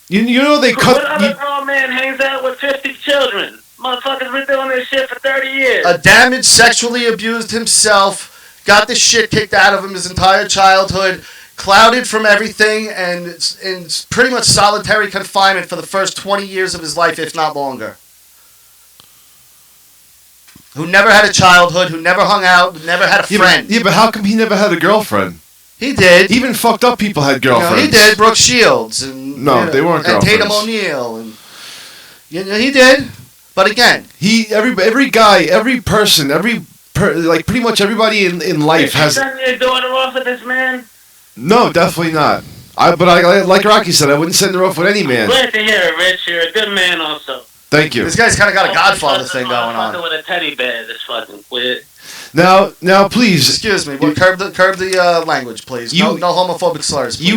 You know they What cut. other grown man hangs out with 50 children? Motherfuckers been doing this shit for 30 years. A damaged, sexually abused himself, got the shit kicked out of him his entire childhood, clouded from everything, and in pretty much solitary confinement for the first 20 years of his life, if not longer. Who never had a childhood, who never hung out, who never had a friend. Yeah, but how come he never had a girlfriend? He did. Even fucked up people had girlfriends. He did. Brooke Shields and No, they weren't and Tatum girlfriends. O'Neal and he did. But again, every guy, every person, like pretty much everybody in life has. You send your daughter off with this man? No, definitely not. But like Rocky said, I wouldn't send her off with any man. Glad to hear it, Rich. You're a good man also. Thank you. This guy's kind of got a Godfather thing going Fucking on. with a teddy bear. This fucking weird. Now, please. Excuse me. Curb the language, please. No homophobic slurs, please.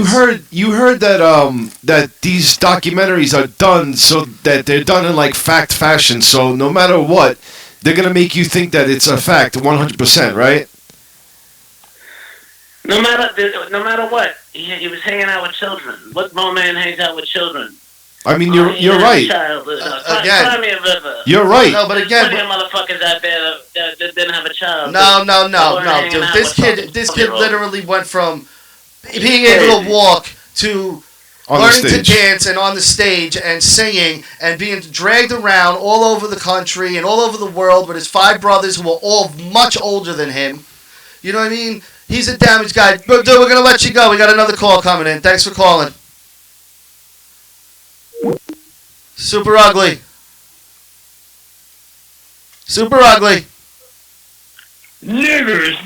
You heard that these documentaries are done so that they're done in like fact fashion. So no matter what, they're gonna make you think that it's a fact 100%, right? No matter what, he was hanging out with children. What grown man hangs out with children? I mean, you're right. Again, Cry me a river. You're right. No, but again, Plenty of motherfuckers out there that didn't have a child. no, hanging dude. out This with kid 12-year-olds. literally went from being able to walk to On the learning to stage. dance and on the stage and singing and being dragged around all over the country and all over the world with his 5 brothers who are all much older than him. You know what I mean? He's a damaged guy. Dude, we're going to let you go. We got another call coming in. Thanks for calling. Super ugly. Super ugly. Niggers.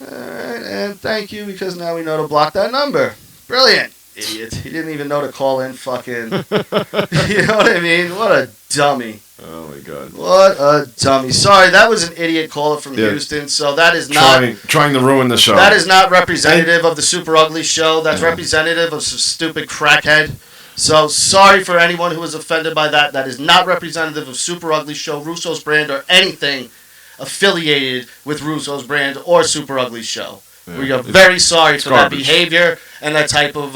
Alright, and thank you because now we know to block that number. Brilliant. Idiot. He didn't even know to call in fucking... You know what I mean? What a dummy. Oh my god. What a dummy. Sorry, that was an idiot caller from Yeah. Houston, so that is not... Trying to ruin the show. That is not representative of the Super Ugly Show. That's representative of some stupid crackhead. So sorry for anyone who was offended by that. That is not representative of Super Ugly Show, Russo's brand, or anything affiliated with Russo's brand or Super Ugly Show. Yeah. We are very sorry for that garbage. behavior and that type of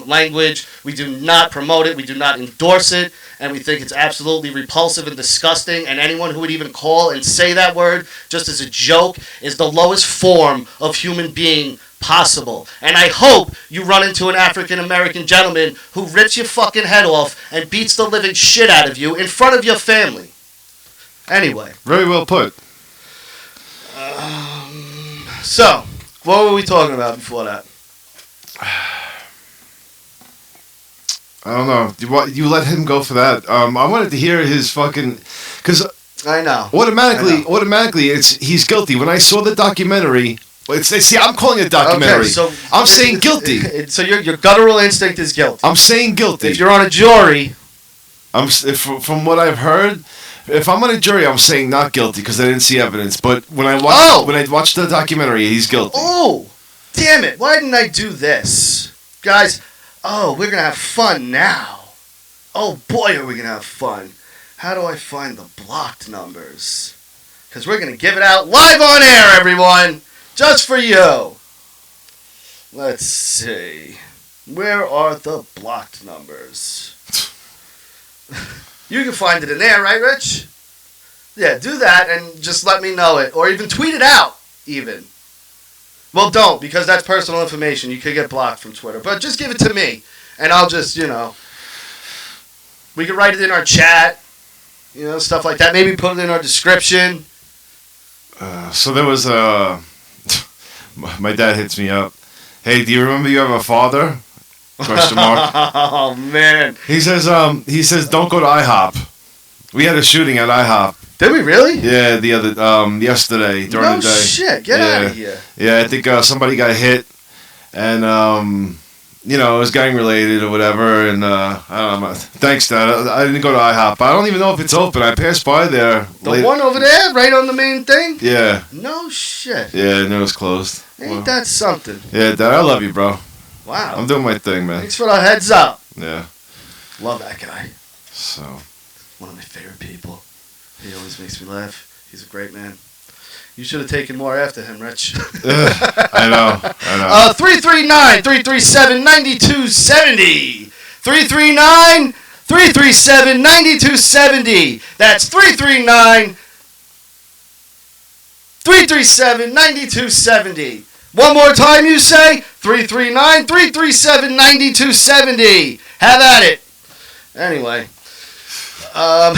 language. We do not promote it. We do not endorse it. And we think it's absolutely repulsive and disgusting. And anyone who would even call and say that word just as a joke is the lowest form of human being possible. And I hope you run into an African American gentleman who rips your fucking head off and beats the living shit out of you in front of your family. Anyway. Very well put. So, what were we talking about before that? I don't know. You let him go for that. I wanted to hear his fucking... Because I know. automatically, he's guilty. When I saw the documentary... See, I'm calling it a documentary. Okay, so I'm saying guilty. So your guttural instinct is guilty. I'm saying guilty. If you're on a jury... From what I've heard... If I'm on a jury, I'm saying not guilty because I didn't see evidence. But when I watched the documentary, he's guilty. Oh, damn it! Why didn't I do this, guys? Oh, we're gonna have fun now. Oh boy, are we gonna have fun! How do I find the blocked numbers? Because we're gonna give it out live on air, everyone, just for you. Let's see. Where are the blocked numbers? You can find it in there, right, Rich? Yeah, do that and just let me know it. Or even tweet it out, even. Well, don't, because that's personal information. You could get blocked from Twitter. But just give it to me, and I'll just, we can write it in our chat, stuff like that. Maybe put it in our description. So there was my dad hits me up. Hey, do you remember you have a father? Question mark. Oh man. He says don't go to IHOP. We had a shooting at IHOP. Did we really? Yeah, the other yesterday during the day. No shit. Get out of here. Yeah, I think somebody got hit, and it was gang related or whatever. And I don't know. Thanks, Dad. I didn't go to IHOP. I don't even know if it's open. I passed by there. The one over there, right on the main thing. Yeah. No shit. Yeah, and it was closed. Ain't that something? Yeah, Dad. I love you, bro. Wow. I'm doing my thing, man. Thanks for the heads up. Yeah. Love that guy. So. One of my favorite people. He always makes me laugh. He's a great man. You should have taken more after him, Rich. I know. 339-337-9270. 339-337-9270. That's 339-337-9270. One more time, you say? 339-337-9270. Have at it. Anyway. All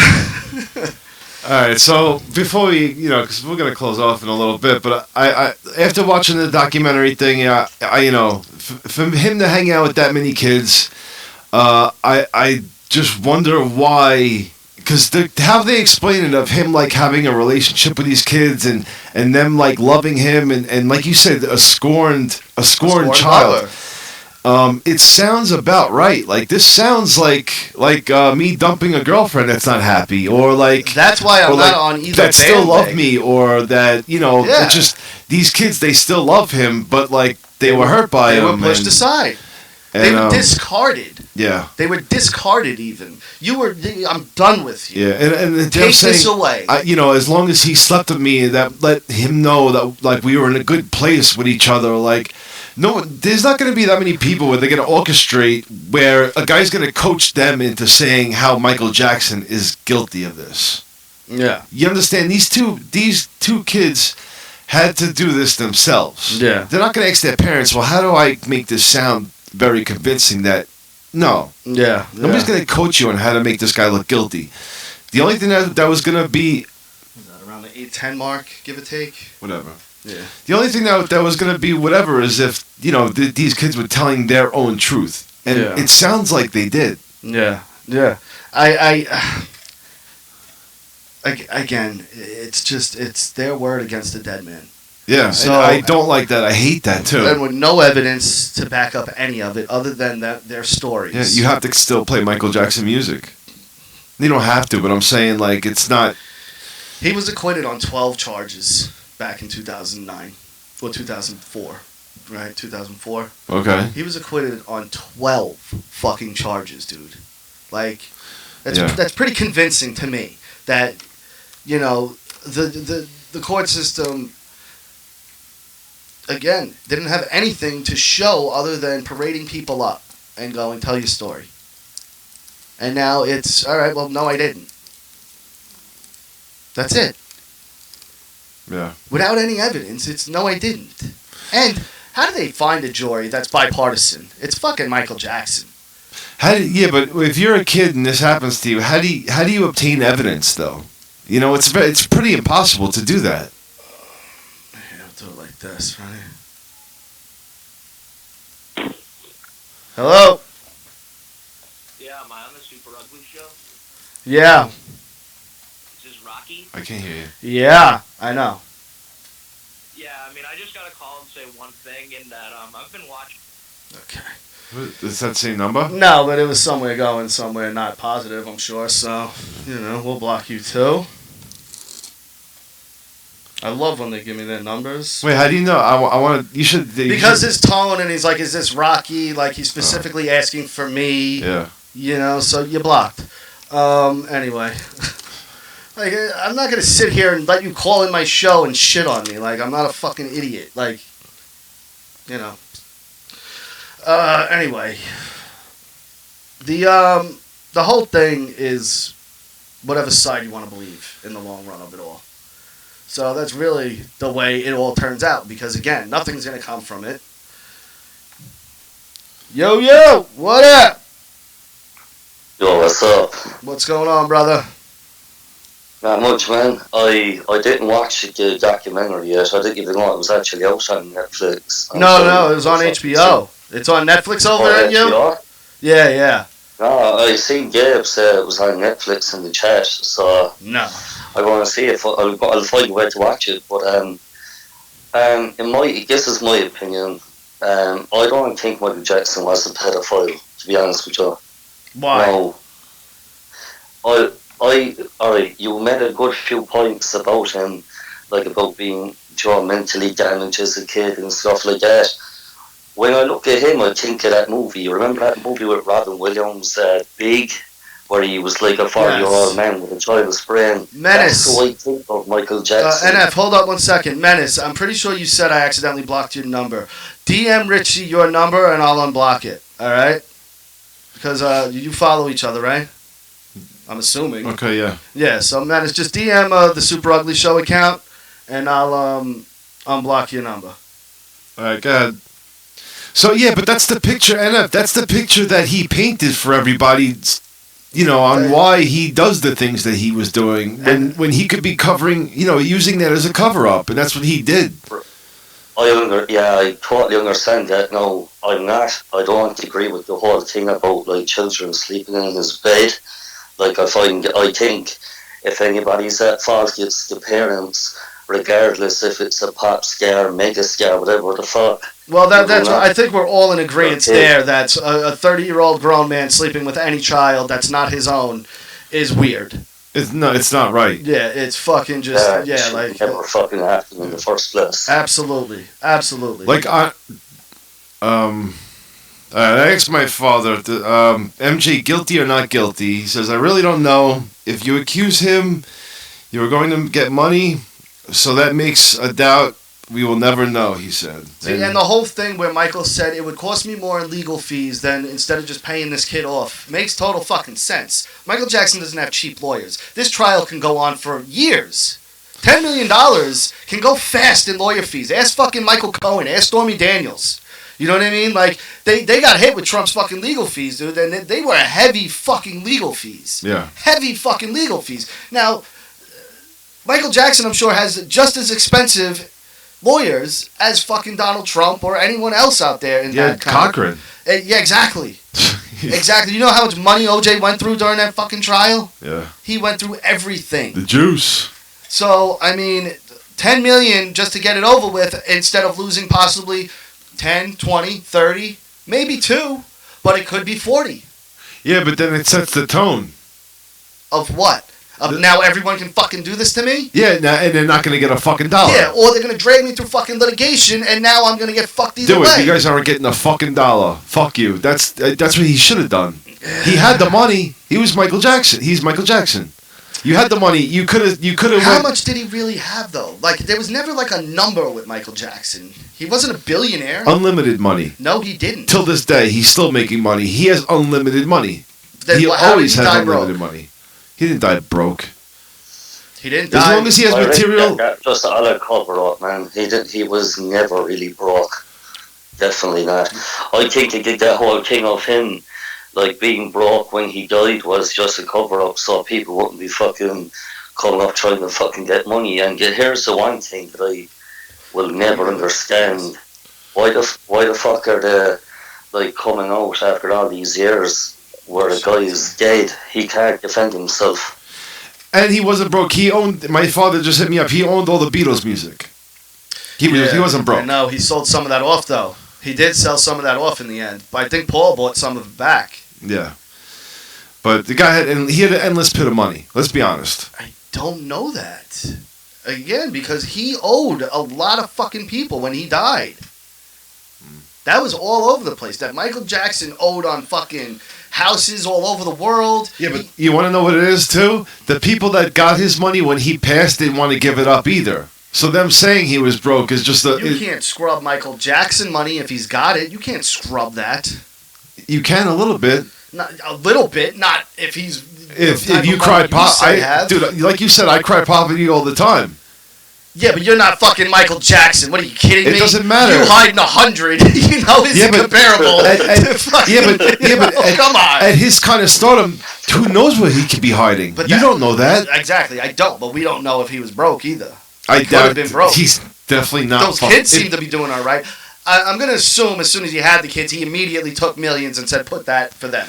right, so before we, because we're gonna close off in a little bit, but I after watching the documentary thing, for him to hang out with that many kids, I just wonder why. Because how they explain it of him like having a relationship with these kids and them like loving him and like you said a scorned child. it sounds about right. Like this sounds like me dumping a girlfriend that's not happy, or like That's why I'm not on either that still love bandwagon. me, or that it's just these kids, they still love him, but like they were hurt by They him. were pushed aside. They were discarded. Yeah. They were discarded even. I'm done with you. Yeah, and they're Take saying, this away. As long as he slept with me, that let him know that like we were in a good place with each other. Like, no, there's not going to be that many people where they're going to orchestrate where a guy's going to coach them into saying how Michael Jackson is guilty of this. Yeah. You understand? These two kids had to do this themselves. Yeah. They're not going to ask their parents, well, how do I make this sound very convincing that... No. Yeah. Nobody's going to coach you on how to make this guy look guilty. The only thing that was going to be... Was that around the 8-10 mark, give or take? Whatever. Yeah. The only thing that was going to be whatever is if, these kids were telling their own truth. And it sounds like they did. Yeah. Yeah. Again, it's their word against the dead man. Yeah, so and I don't like that. I hate that, too. And with no evidence to back up any of it other than their stories. Yeah, you have to still play Michael Jackson music. You don't have to, but I'm saying, like, it's not... He was acquitted on 12 charges back in 2009. Or 2004. Right? 2004. Okay. He was acquitted on 12 fucking charges, dude. Like, that's pretty convincing to me. That, the court system... Again, didn't have anything to show other than parading people up and going, tell your story. And now it's, all right, well, no, I didn't. That's it. Yeah. Without any evidence, it's no, I didn't. And how do they find a jury that's bipartisan? It's fucking Michael Jackson. But if you're a kid and this happens to you, how do you obtain evidence, though? It's pretty impossible to do that. Do it like this, right? Hello? Yeah, am I on the Super Ugly Show? Yeah. Is this Rocky? I can't hear you. Yeah, I know. Yeah, I mean, I just got to call and say one thing, in that I've been watching... Okay. Is that the same number? No, but it was somewhere not positive, I'm sure, so, we'll block you too. I love when they give me their numbers. Wait, how do you know? I want to. You should. Because his tone, and he's like, "Is this Rocky?" Like he's specifically asking for me. Yeah. So you blocked. Anyway, like I'm not gonna sit here and let you call in my show and shit on me. Like I'm not a fucking idiot. Like, Anyway, the whole thing is whatever side you want to believe in the long run of it all. So that's really the way it all turns out, because again, nothing's going to come from it. Yo, what up? Yo, what's up? What's going on, brother? Not much, man. I didn't watch the documentary yet. I didn't even know it was actually out on Netflix. No, it was on HBO. It's on Netflix over there, you? Yeah. No, I seen Gabe say it was on Netflix in the chat, so... No. I want to see if I'll find a way to watch it, but this is my opinion. I don't think Michael Jackson was a pedophile, to be honest with you. Why? No. Alright, you made a good few points about him, like about being mentally damaged as a kid and stuff like that. When I look at him, I think of that movie. You remember that movie with Robin Williams, Big? Where he was like a 40-year-old man with a child's brain. Menace. That's what I think of Michael Jackson. NF, hold up 1 second. Menace, I'm pretty sure you said I accidentally blocked your number. DM Richie your number and I'll unblock it. All right? Because you follow each other, right? I'm assuming. Okay, yeah. Yeah, so Menace, just DM the Super Ugly Show account and I'll unblock your number. All right, go ahead. So, yeah, but that's the picture, NF. That's the picture that he painted for everybody, on why he does the things that he was doing when he could be covering, using that as a cover-up, and that's what he did. I totally understand that. No, I don't agree with the whole thing about, like, children sleeping in his bed. Like, I think if anybody's at fault, it's the parents. regardless if it's a pop star, mega star, whatever the fuck. Well, that's I think we're all in agreement there. That's a 30-year-old grown man sleeping with any child that's not his own is weird. It's not right. Yeah, it's fucking just like never fucking happened in the first place. Absolutely. Like I asked my father, MJ, guilty or not guilty? He says, I really don't know. If you accuse him, you're going to get money, so that makes a doubt. We will never know, he said. See, and the whole thing where Michael said it would cost me more in legal fees than instead of just paying this kid off makes total fucking sense. Michael Jackson doesn't have cheap lawyers. This trial can go on for years. $10 million can go fast in lawyer fees. Ask fucking Michael Cohen. Ask Stormy Daniels. You know what I mean? Like, they got hit with Trump's fucking legal fees, dude. And they were heavy fucking legal fees. Yeah. Heavy fucking legal fees. Now, Michael Jackson, I'm sure, has just as expensive lawyers as fucking Donald Trump or anyone else out there in that Cochran. Yeah, exactly. Exactly. You know how much money OJ went through during that fucking trial? Yeah. He went through everything. The juice. So, I mean, $10 million just to get it over with instead of losing possibly 10, 20, 30, maybe 2, but it could be 40. Yeah, but then it sets the tone. Of what? Now everyone can fucking do this to me? Yeah, and they're not going to get a fucking dollar. Yeah, or they're going to drag me through fucking litigation, and now I'm going to get fucked either way. You guys aren't getting a fucking dollar. Fuck you. That's what he should have done. He had the money. He was Michael Jackson. He's Michael Jackson. You had the money. You could have. How much did he really have though? Like there was never like a number with Michael Jackson. He wasn't a billionaire. Unlimited money. No, he didn't. Till this day, he's still making money. He has unlimited money. Then He always has unlimited broke? money. He didn't die broke. He didn't die. As long as he has material. Just all a cover up, man. He was never really broke. Definitely not. I think they did that whole thing of him, like being broke when he died, was just a cover up so people wouldn't be fucking coming up trying to fucking get money. And here's the one thing that I will never understand: why the fuck are they like coming out after all these years where the guy is dead? He can't defend himself. And he wasn't broke. He owned. My father just hit me up. He owned all the Beatles music. He wasn't broke. No, he sold some of that off though. He did sell some of that off in the end, but I think Paul bought some of it back. Yeah, but the guy had an endless pit of money. Let's be honest. I don't know that. Again, because he owed a lot of fucking people when he died. That was all over the place. That Michael Jackson owed on fucking houses all over the world. Yeah, but you want to know what it is too? The people that got his money when he passed didn't want to give it up either. So them saying he was broke is just You can't scrub Michael Jackson money if he's got it. You can't scrub that. You can a little bit. Not a little bit. Not if he's. If you cry pop, dude, like you said, I cry poverty all the time. Yeah, but you're not fucking Michael Jackson. What are you kidding me? It doesn't matter. You hiding 100, isn't comparable. Come on. At his kind of stardom, who knows what he could be hiding? But you don't know that. Exactly, I don't. But we don't know if he was broke either. I doubt been broke. He's definitely not. Those kids seem to be doing all right. I'm going to assume as soon as he had the kids, he immediately took millions and said, put that for them.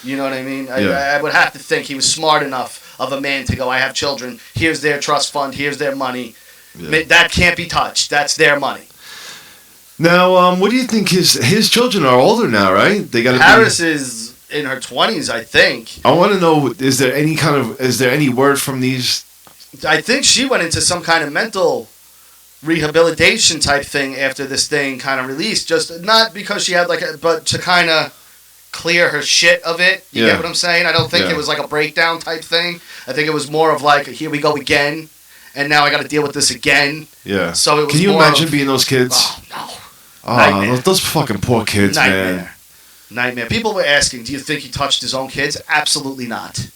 You know what I mean? I would have to think he was smart enough of a man to go, I have children. Here's their trust fund. Here's their money. Yeah. That can't be touched. That's their money. Now, what do you think? His children are older now, right? They got. Harris is in her 20s, I think. I want to know: is there any word from these? I think she went into some kind of mental rehabilitation type thing after this thing kind of released. Just not because she had but to kind of clear her shit of it. You get what I'm saying? I don't think it was like a breakdown type thing. I think it was more of like, here we go again. And now I got to deal with this again. Yeah. So it was. Can you imagine being those kids? Oh no. Oh, those fucking poor kids, Nightmare. People were asking, do you think he touched his own kids? Absolutely not.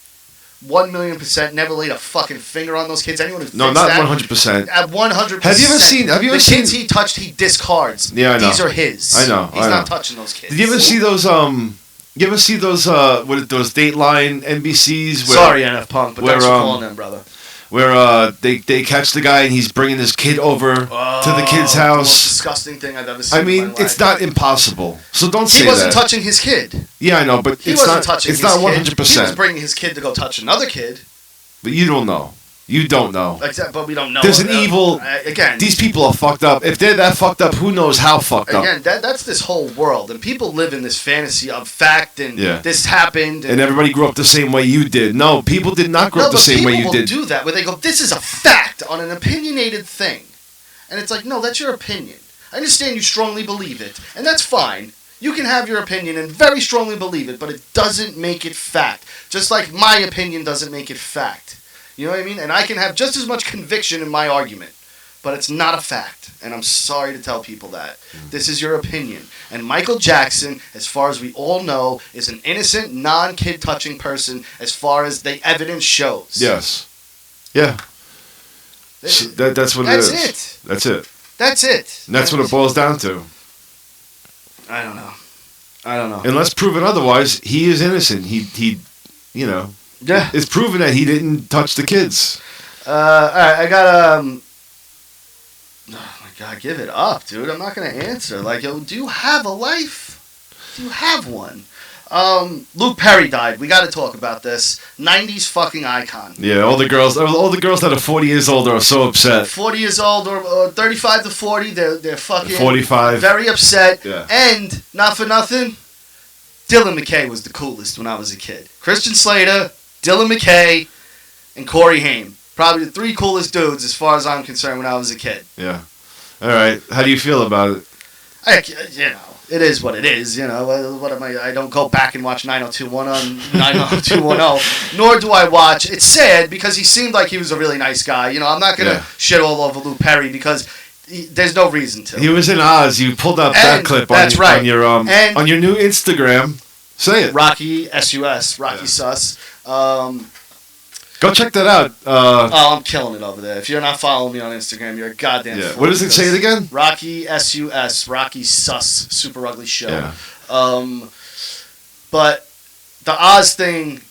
1,000,000% never laid a fucking finger on those kids. Anyone who thinks not 100%. At 100%. Have you ever seen? The kids he touched, he discards. Yeah, I know. These are his. I know. He's not touching those kids. Did you ever see those? You ever see those? Those Dateline NBCs? Sorry, NF Punk, but thanks for calling them, brother. Where they catch the guy and he's bringing his kid over to the kid's house. The most disgusting thing I've ever seen. I mean, it's not impossible. So don't say that. He wasn't touching his kid. Yeah, I know, but He wasn't touching it's not 100%. He was bringing his kid to go touch another kid. But you don't know. You don't know. But we don't know. There's an evil. Again, these people are fucked up. If they're that fucked up, who knows how fucked up? Again, that's this whole world, and people live in this fantasy of fact, and this happened, and everybody grew up the same way you did. No, people did not grow up the same way you did. People will do that, where they go, "This is a fact on an opinionated thing," and it's like, no, that's your opinion. I understand you strongly believe it, and that's fine. You can have your opinion and very strongly believe it, but it doesn't make it fact. Just like my opinion doesn't make it fact. You know what I mean? And I can have just as much conviction in my argument, but it's not a fact. And I'm sorry to tell people that. This is your opinion. And Michael Jackson, as far as we all know, is an innocent, non-kid touching person as far as the evidence shows. Yes. Yeah. That's what it is. That's it. That's it. That's it. And that's what it boils down to. I don't know. Unless proven otherwise, he is innocent. He you know. Yeah. It's proven that he didn't touch the kids. All right, I got oh my God, give it up, dude. I'm not gonna answer. Like, yo, do you have a life? Do you have one? Luke Perry died. We got to talk about this. 90s fucking icon. Yeah, all the girls that are 40 years old are so upset. 40 years old or 35 to 40, they're fucking 45. Very upset. Yeah. And not for nothing, Dylan McKay was the coolest when I was a kid. Christian Slater, Dylan McKay, and Corey Haim. Probably the three coolest dudes as far as I'm concerned when I was a kid. Yeah. All right. How do you feel about it? It is what it is, What am I don't go back and watch 90210, nor do I watch. It's sad because he seemed like he was a really nice guy. I'm not going to shit all over Luke Perry because there's no reason to. He was in Oz. You pulled up that clip on your on your new Instagram. Say it. Rocky SUS, Rocky Sus. Go check that out. I'm killing it over there. If you're not following me on Instagram, you're a goddamn fool. What does it say it again? Rocky SUS, Rocky Sus, Super Ugly Show. Yeah. But the Oz thing,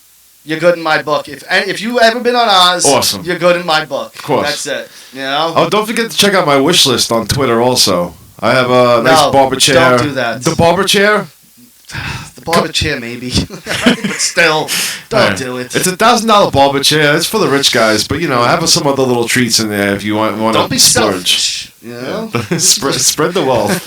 you're good in my book. If you ever been on Oz, awesome. You're good in my book. Of course. That's it. Oh, don't forget to check out my wish list on Twitter also. I have a nice barber chair. Don't do that. The barber chair? The barber chair, maybe. But still, don't do it. It's $1,000 barber chair. It's for the rich guys, but I have some other little treats in there if you want don't be to splurge. Selfish, Spread the wealth.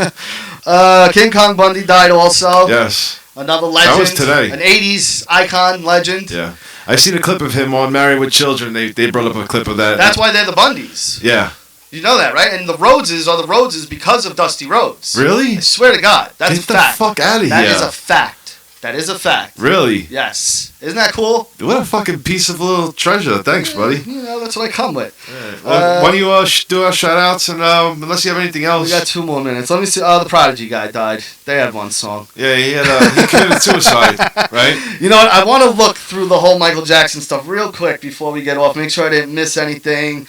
King Kong Bundy died also. Yes. Another legend. That was today. An 80s icon legend. Yeah. I seen a clip of him on Married with Children. They brought up a clip of that. That's why they're the Bundys. Yeah. You know that, right? And the Rhodeses are the Rhodeses because of Dusty Rhodes. Really? I swear to God. That's a fact. Get the fuck out of here. That is a fact. That is a fact. Really? Yes. Isn't that cool? What a fucking piece of little treasure. Thanks, buddy. That's what I come with. Right. Well, why don't you do our shout-outs, and unless you have anything else. We got 2 more minutes. Let me see. The Prodigy guy died. They had one song. Yeah, he committed suicide, right? You know what? I want to look through the whole Michael Jackson stuff real quick before we get off. Make sure I didn't miss anything.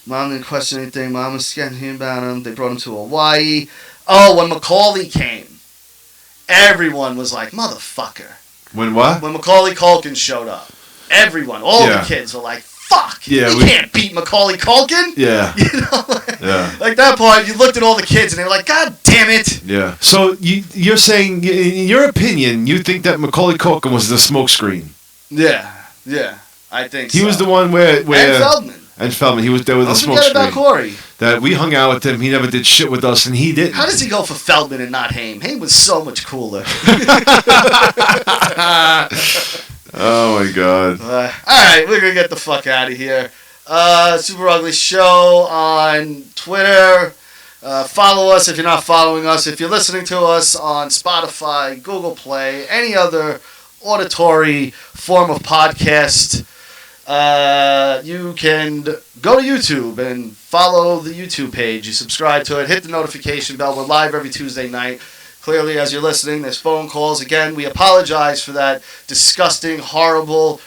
Mom didn't question anything. Mom was scared about him. They brought him to Hawaii. Oh, when Macaulay came, everyone was like, motherfucker. When what? When Macaulay Culkin showed up. Everyone, all the kids were like, fuck. Yeah, we can't beat Macaulay Culkin. Yeah. Like that part, you looked at all the kids and they were like, God damn it. Yeah. So you're saying, in your opinion, you think that Macaulay Culkin was the smokescreen? Yeah. I think so. He was the one where and Feldman. And Feldman, he was there with the smoke screen. Don't forget about Corey. That we hung out with him. He never did shit with us, and he didn't. How does he go for Feldman and not Haim? Haim was so much cooler. Oh my God! All right, we're gonna get the fuck out of here. Super Ugly Show on Twitter. Follow us if you're not following us. If you're listening to us on Spotify, Google Play, any other auditory form of podcast. You can go to YouTube and follow the YouTube page. You subscribe to it, hit the notification bell. We're live every Tuesday night. Clearly, as you're listening, there's phone calls. Again, we apologize for that disgusting, horrible,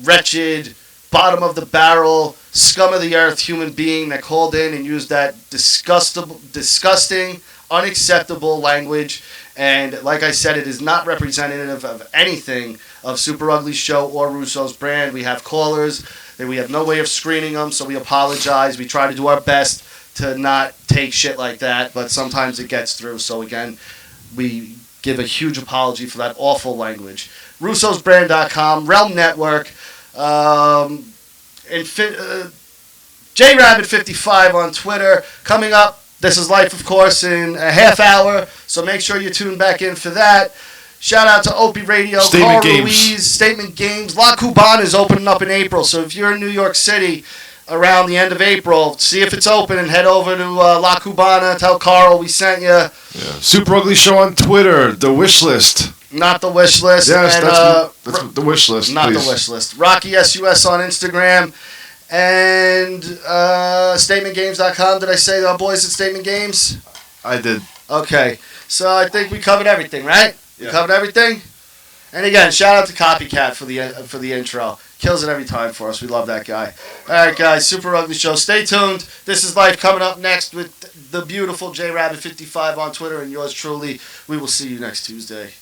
wretched, bottom of the barrel, scum of the earth human being that called in and used that disgusting, unacceptable language. And like I said, it is not representative of anything of Super Ugly Show or Russo's brand. We have callers, and we have no way of screening them, so we apologize. We try to do our best to not take shit like that, but sometimes it gets through. So again, we give a huge apology for that awful language. Russo'sBrand.com, Realm Network. JRabbit55 on Twitter. Coming up, This Is Life, of course, in a half hour. So make sure you tune back in for that. Shout out to Opie Radio, Statement Carl Games. Ruiz, Statement Games. La Cubana is opening up in April. So if you're in New York City around the end of April, see if it's open and head over to La Cubana. Tell Carl we sent you. Yeah. Super Ugly Show on Twitter. The wish list. Not the wish list. Yes, and, that's the wish list. not please. the wish list. Rocky SUS on Instagram. And StatementGames.com. Did I say our boys at Statement Games? I did. Okay. So I think we covered everything, right? We Yeah. covered everything? And again, shout out to Copycat for the intro. Kills it every time for us. We love that guy. All right, guys. Super Ugly Show. Stay tuned. This Is Life coming up next with the beautiful JRabbit55 on Twitter and yours truly. We will see you next Tuesday.